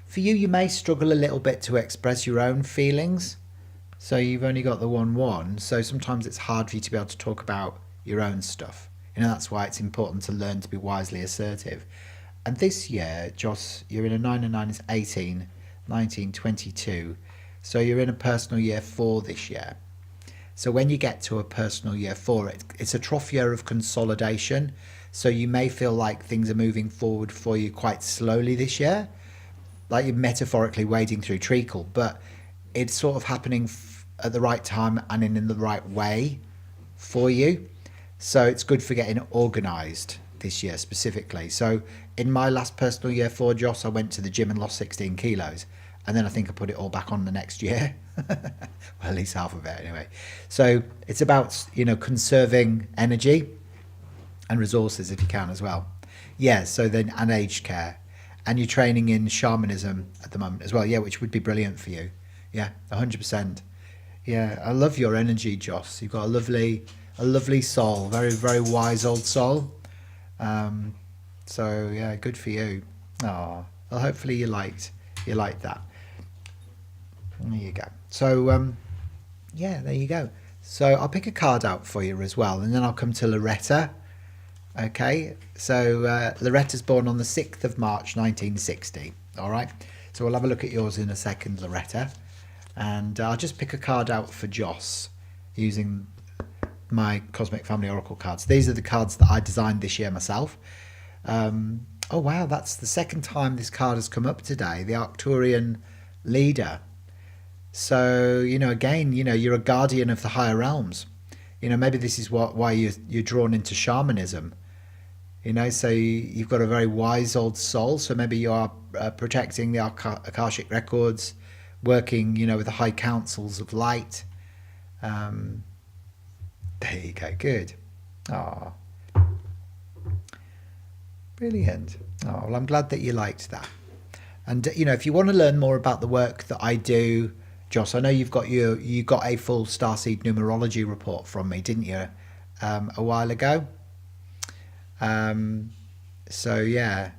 For you, you may struggle a little bit to express your own feelings. So you've only got the 1, 1. So sometimes it's hard for you to be able to talk about your own stuff. That's why it's important to learn to be wisely assertive. And this year, Joss, you're in a 9, and 9 is 18, 19, 22. So you're in a personal year 4 this year. So when you get to a personal year 4, it's a trough year of consolidation. So you may feel like things are moving forward for you quite slowly this year, like you're metaphorically wading through treacle, but it's sort of happening at the right time and in the right way for you. So it's good for getting organised this year specifically. So in my last personal year 4, Joss, I went to the gym and lost 16 kilos. And then I think I put it all back on the next year. Well, at least half of it anyway. So it's about, conserving energy and resources if you can as well. Yeah, so then, and aged care. And you're training in shamanism at the moment as well. Yeah, which would be brilliant for you. Yeah, 100%. Yeah, I love your energy, Joss. You've got a lovely soul. Very, very wise old soul. So yeah, good for you. Oh, well, hopefully you liked that. There you go. So yeah, there you go. So I'll pick a card out for you as well, and then I'll come to Loretta. Okay, so Loretta's born on the 6th of March 1960. All right, so we'll have a look at yours in a second, Loretta, and I'll just pick a card out for Joss using my Cosmic Family Oracle cards. These are the cards that I designed this year myself. Oh wow, that's the second time this card has come up today, the Arcturian leader. So, again, you're a guardian of the higher realms. Maybe this is why you're drawn into shamanism. So you've got a very wise old soul. So maybe you are protecting the Akashic records, working, with the high councils of light. There you go. Good. Ah, brilliant. Oh, well, I'm glad that you liked that. And, if you want to learn more about the work that I do, Joss, I know you got a full Starseed Numerology report from me, didn't you, a while ago? So yeah,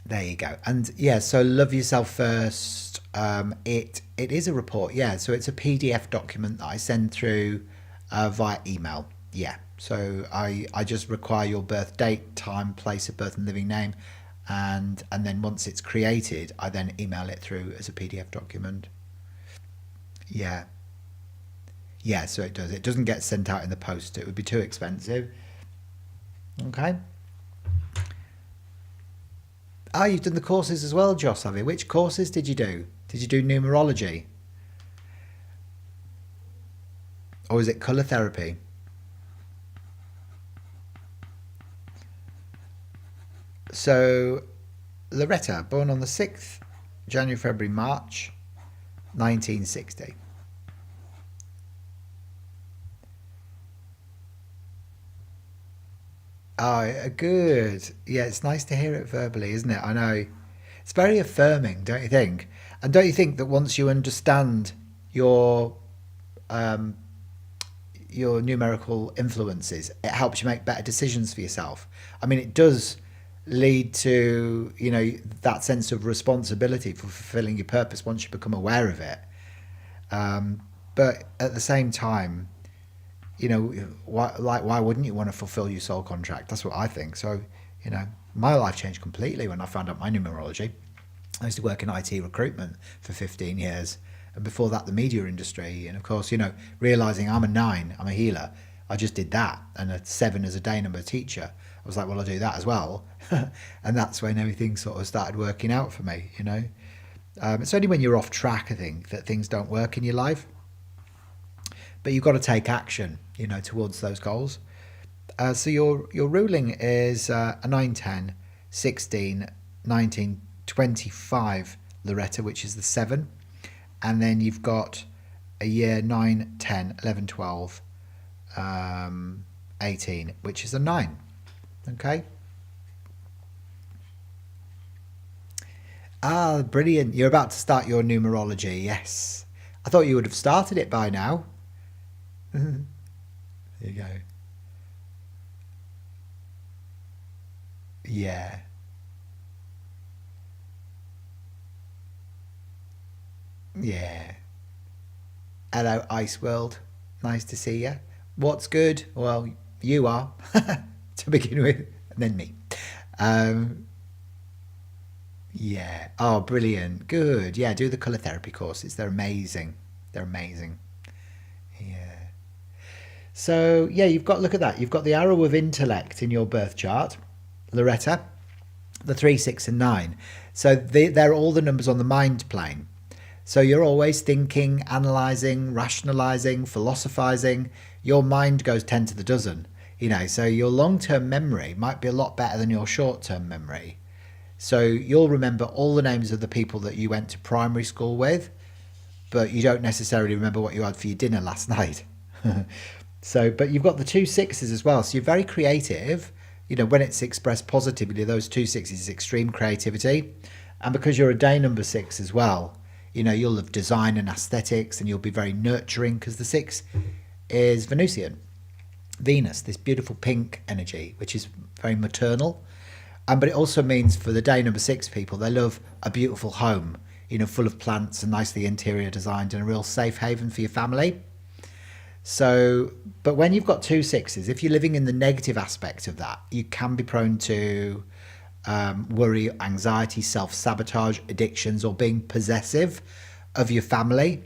there you go. And yeah, so Love Yourself First. It is a report, yeah. So it's a PDF document that I send through via email. Yeah. So I just require your birth date, time, place of birth, and living name. And then once it's created, I then email it through as a PDF document. Yeah. Yeah, so it does. It doesn't get sent out in the post. It would be too expensive. Okay. Ah, you've done the courses as well, Joss, have you? Which courses did you do? Did you do numerology? Or is it colour therapy? So, Loretta, born on the 6th, January, February, March, 1960. Oh, good. Yeah, it's nice to hear it verbally, isn't it? I know. It's very affirming, don't you think? And don't you think that once you understand your numerical influences, it helps you make better decisions for yourself? I mean, it does lead to, you know, that sense of responsibility for fulfilling your purpose once you become aware of it. But at the same time, you know, why wouldn't you want to fulfill your soul contract? That's what I think. So, you know, my life changed completely when I found out my numerology. I used to work in IT recruitment for 15 years. And before that, the media industry. And of course, you know, realizing I'm a 9, I'm a healer. I just did that. And a 7 as a day number teacher. I was like, well, I'll do that as well. And that's when everything sort of started working out for me, you know. It's only when you're off track, I think, that things don't work in your life. But you've got to take action, you know, towards those goals. So your ruling is a 9, 10, 16, 19, 25 Loretta, which is the 7. And then you've got a year 9, 10, 11, 12, 18, which is a 9. Okay. Ah, brilliant. You're about to start your numerology. Yes. I thought you would have started it by now. There you go. Yeah. Yeah. Hello, Ice World. Nice to see you. What's good? Well, you are, to begin with, and then me. Yeah. Oh, brilliant. Good. Yeah, do the colour therapy courses. They're amazing. They're amazing. Yeah. So, yeah, you've got, look at that. You've got the arrow of intellect in your birth chart, Loretta, the 3, 6, and 9. So they're all the numbers on the mind plane. So you're always thinking, analysing, rationalising, philosophising. Your mind goes 10 to the dozen, you know, so your long-term memory might be a lot better than your short-term memory. So you'll remember all the names of the people that you went to primary school with, but you don't necessarily remember what you had for your dinner last night. So, but you've got the 2 6s as well. So you're very creative. You know, when it's expressed positively, those 2 6s is extreme creativity. And because you're a day number 6 as well, you know, you'll have design and aesthetics, and you'll be very nurturing, because the 6 is Venusian, Venus, this beautiful pink energy, which is very maternal. But it also means for the day number 6 people, they love a beautiful home, you know, full of plants and nicely interior designed, and a real safe haven for your family. So, but when you've got 2 6s, if you're living in the negative aspect of that, you can be prone to worry, anxiety, self-sabotage, addictions, or being possessive of your family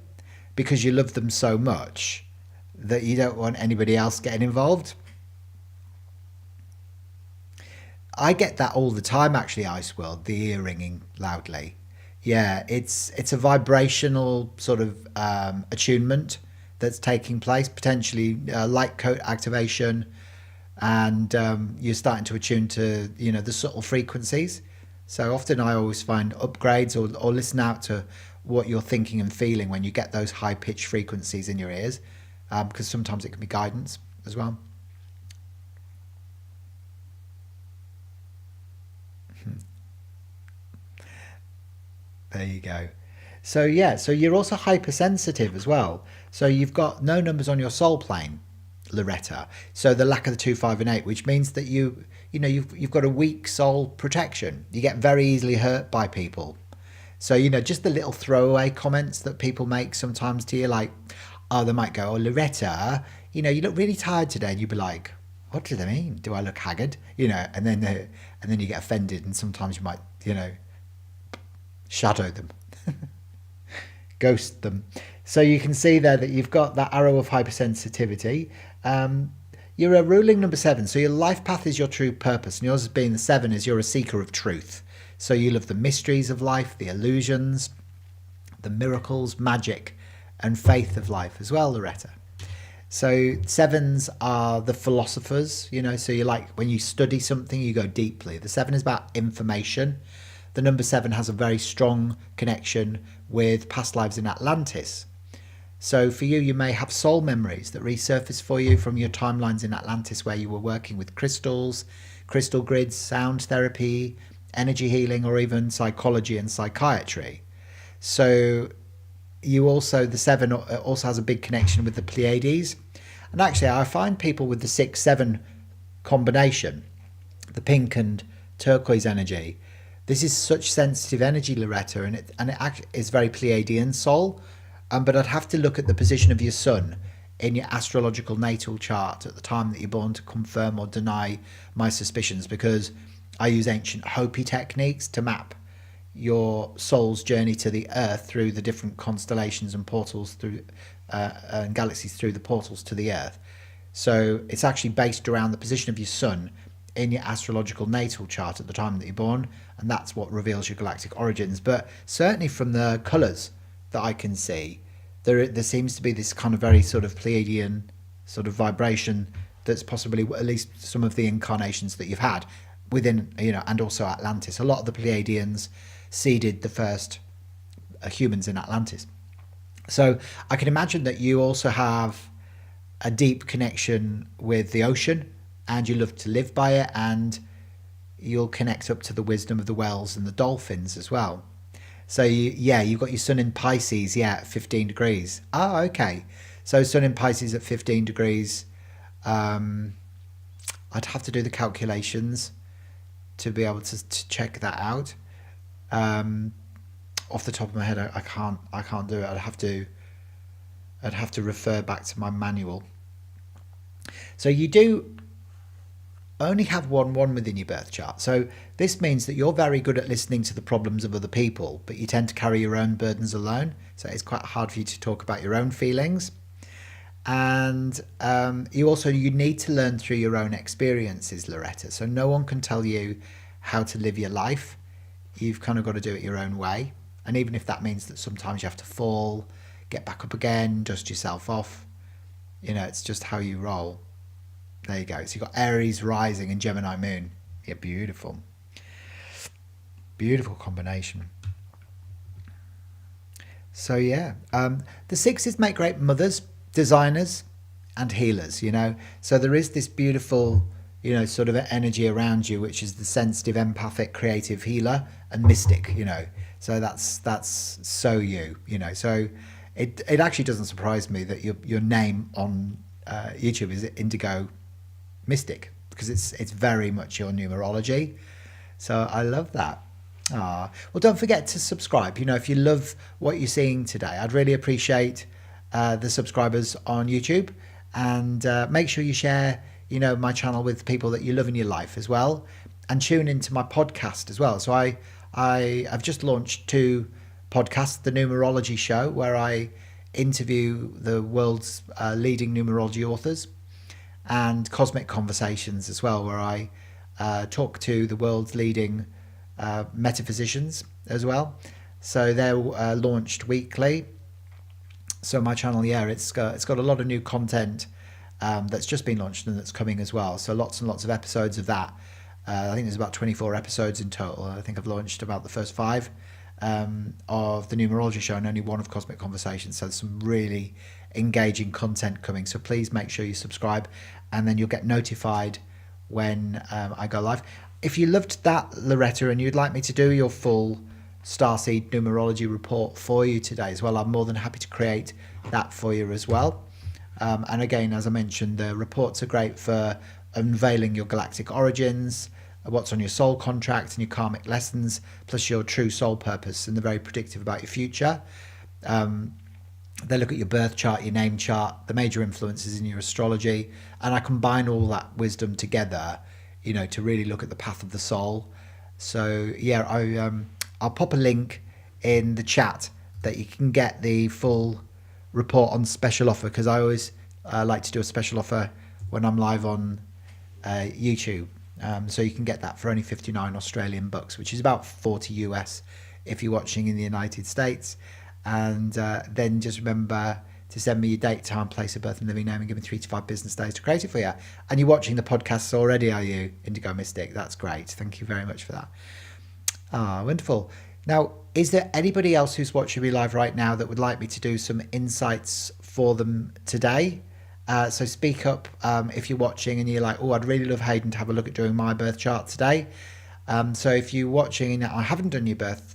because you love them so much that you don't want anybody else getting involved. I get that all the time, actually, Ice World, the ear ringing loudly. Yeah, it's a vibrational sort of attunement that's taking place, potentially light coat activation, and you're starting to attune to, you know, the subtle frequencies. So often I always find upgrades or listen out to what you're thinking and feeling when you get those high pitched frequencies in your ears, because sometimes it can be guidance as well. There you go. So yeah, so you're also hypersensitive as well. So you've got no numbers on your soul plane, Loretta. So the lack of the 2, 5, and 8, which means that you've got a weak soul protection. You get very easily hurt by people. So, you know, just the little throwaway comments that people make sometimes to you, like, oh, they might go, oh, Loretta, you know, you look really tired today. And you'd be like, what do they mean? Do I look haggard? You know, and then you get offended, and sometimes you might, you know, shadow them, ghost them. So you can see there that you've got that arrow of hypersensitivity. You're a ruling number 7, so your life path is your true purpose, and yours being the 7 is you're a seeker of truth. So you love the mysteries of life, the illusions, the miracles, magic, and faith of life as well, Loretta. So 7s are the philosophers, you know, so you like when you study something, you go deeply. The 7 is about information. The number 7 has a very strong connection with past lives in Atlantis. So for you, you may have soul memories that resurface for you from your timelines in Atlantis, where you were working with crystals, crystal grids, sound therapy, energy healing, or even psychology and psychiatry. So you also, the 7 also has a big connection with the Pleiades. And actually, I find people with the 6-7 combination, the pink and turquoise energy, this is such sensitive energy, Loretta, and it actually is very Pleiadian soul. But I'd have to look at the position of your sun in your astrological natal chart at the time that you're born to confirm or deny my suspicions, because I use ancient Hopi techniques to map your soul's journey to the earth through the different constellations and portals through and galaxies through the portals to the earth. So it's actually based around the position of your sun in your astrological natal chart at the time that you're born, and that's what reveals your galactic origins. But certainly from the colours that I can see, there seems to be this kind of very sort of Pleiadian sort of vibration that's possibly at least some of the incarnations that you've had within, and also Atlantis. A lot of the Pleiadians seeded the first humans in Atlantis. So I can imagine that you also have a deep connection with the ocean, and you love to live by it, and you'll connect up to the wisdom of the whales and the dolphins as well. So you've got your sun in Pisces, at 15 degrees. Oh, okay. So sun in Pisces at 15 degrees. I'd have to do the calculations to be able to check that out. Off the top of my head, I can't do it. I'd have to refer back to my manual. So you do only have 1-1 within your birth chart. So this means that you're very good at listening to the problems of other people, but you tend to carry your own burdens alone. So it's quite hard for you to talk about your own feelings. And you need to learn through your own experiences, Loretta. So no one can tell you how to live your life. You've kind of got to do it your own way. And even if that means that sometimes you have to fall, get back up again, dust yourself off, it's just how you roll. There you go. So you've got Aries rising and Gemini moon. Yeah, beautiful. Beautiful combination. So the 6s make great mothers, designers, and healers, So there is this beautiful, sort of energy around you, which is the sensitive, empathic, creative healer and mystic, So that's so you, So it actually doesn't surprise me that your name on YouTube is Indigo Mystic, because it's very much your numerology. So I love that. Well, don't forget to subscribe. If you love what you're seeing today, I'd really appreciate the subscribers on YouTube, and make sure you share my channel with people that you love in your life as well, and tune into my podcast as well. So I've just launched 2 podcasts: the Numerology Show, where I interview the world's leading numerology authors, and Cosmic Conversations as well, where I talk to the world's leading metaphysicians as well. So they're launched weekly. So my channel, it's got a lot of new content that's just been launched and that's coming as well. So lots and lots of episodes of that. I think there's about 24 episodes in total. I think I've launched about the first 5 of the Numerology Show and only 1 of Cosmic Conversations. So there's some really engaging content coming. So please make sure you subscribe, and then you'll get notified when I go live. If you loved that, Loretta, and you'd like me to do your full Starseed Numerology Report for you today as well, I'm more than happy to create that for you as well. And again, as I mentioned, the reports are great for unveiling your galactic origins, what's on your soul contract and your karmic lessons, plus your true soul purpose, and they're very predictive about your future. They look at your birth chart, your name chart, the major influences in your astrology, and I combine all that wisdom together, to really look at the path of the soul. So I'll pop a link in the chat that you can get the full report on special offer, because I always like to do a special offer when I'm live on YouTube. So you can get that for only 59 Australian bucks, which is about 40 US if you're watching in the United States. And then just remember to send me your date, time, place of birth and living name, and give me 3 to 5 business days to create it for you. And you're watching the podcasts already, are you, Indigo Mystic? That's great. Thank you very much for that. Wonderful. Now, is there anybody else who's watching me live right now that would like me to do some insights for them today? So speak up if you're watching and you're like, I'd really love Hayden to have a look at doing my birth chart today. So if you're watching and I haven't done your birth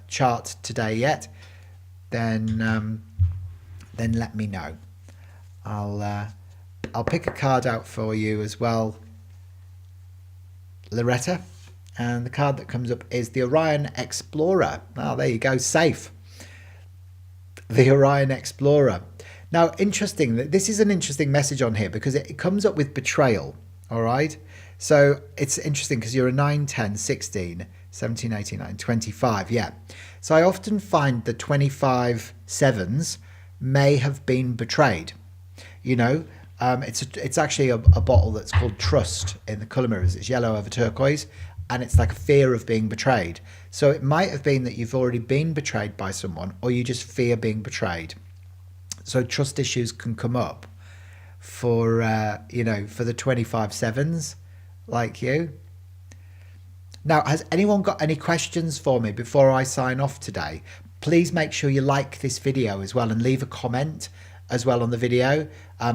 chart today yet, then let me know. I'll pick a card out for you as well, Loretta. And the card that comes up is the Orion Explorer. Oh, there you go, safe. The Orion Explorer. Now, interesting, this is an interesting message on here because it comes up with betrayal, all right? So it's interesting because you're a 9, 10, 16, 17, 18, 19, 25, yeah. So I often find the 25 sevens may have been betrayed. You know, it's actually a bottle that's called Trust in the colour mirrors. It's yellow over turquoise, and it's like a fear of being betrayed. So it might have been that you've already been betrayed by someone, or you just fear being betrayed. So trust issues can come up for, you know, for the 25 sevens like you. Now, has anyone got any questions for me before I sign off today? Please make sure you like this video as well and leave a comment as well on the video,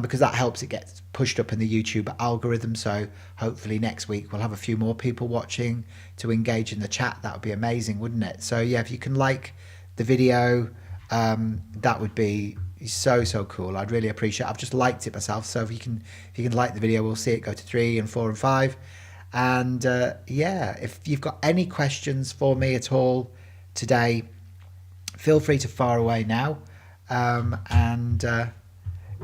because that helps it get pushed up in the YouTube algorithm. So hopefully next week we'll have a few more people watching to engage in the chat. That would be amazing, wouldn't it? So yeah, if you can like the video, that would be so cool. I'd really appreciate it. I've just liked it myself, so if you can like the video, we'll see it go to 3 and 4 and 5. And yeah, if you've got any questions for me at all today, feel free to fire away now. And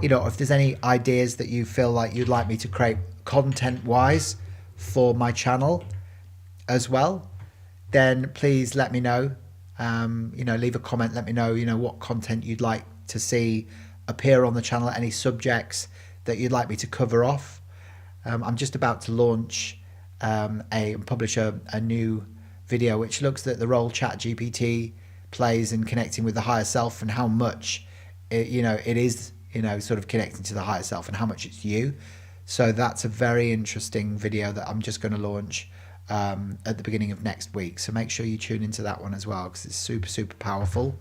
you know, if there's any ideas that you feel like you'd like me to create content wise for my channel as well, then please let me know. You know, leave a comment, let me know, you know, what content you'd like to see appear on the channel, any subjects that you'd like me to cover off. I'm just about to launch publish a new video which looks at the role ChatGPT plays in connecting with the higher self, and how much it is, you know, sort of connecting to the higher self, and how much it's you. So that's a very interesting video that I'm just going to launch at the beginning of next week. So make sure you tune into that one as well, because it's super powerful.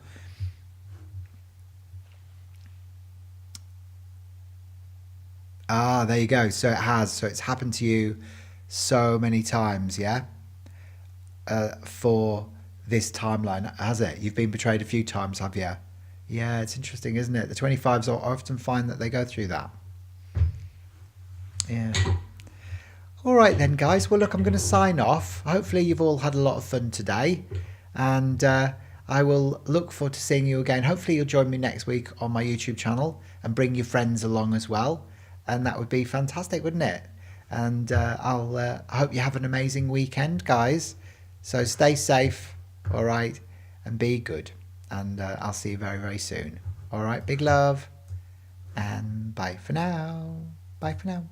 Ah, there you go. So it has. So it's happened to you so many times, yeah? For this timeline, has it? You've been betrayed a few times, have you? Yeah, it's interesting, isn't it? The 25s, I often find that they go through that. Yeah. All right then, guys. Well, look, I'm going to sign off. Hopefully you've all had a lot of fun today. And I will look forward to seeing you again. Hopefully you'll join me next week on my YouTube channel and bring your friends along as well. And that would be fantastic, wouldn't it? And I hope you have an amazing weekend, guys. So stay safe, all right, and be good. And I'll see you very soon. All right, big love, and bye for now. Bye for now.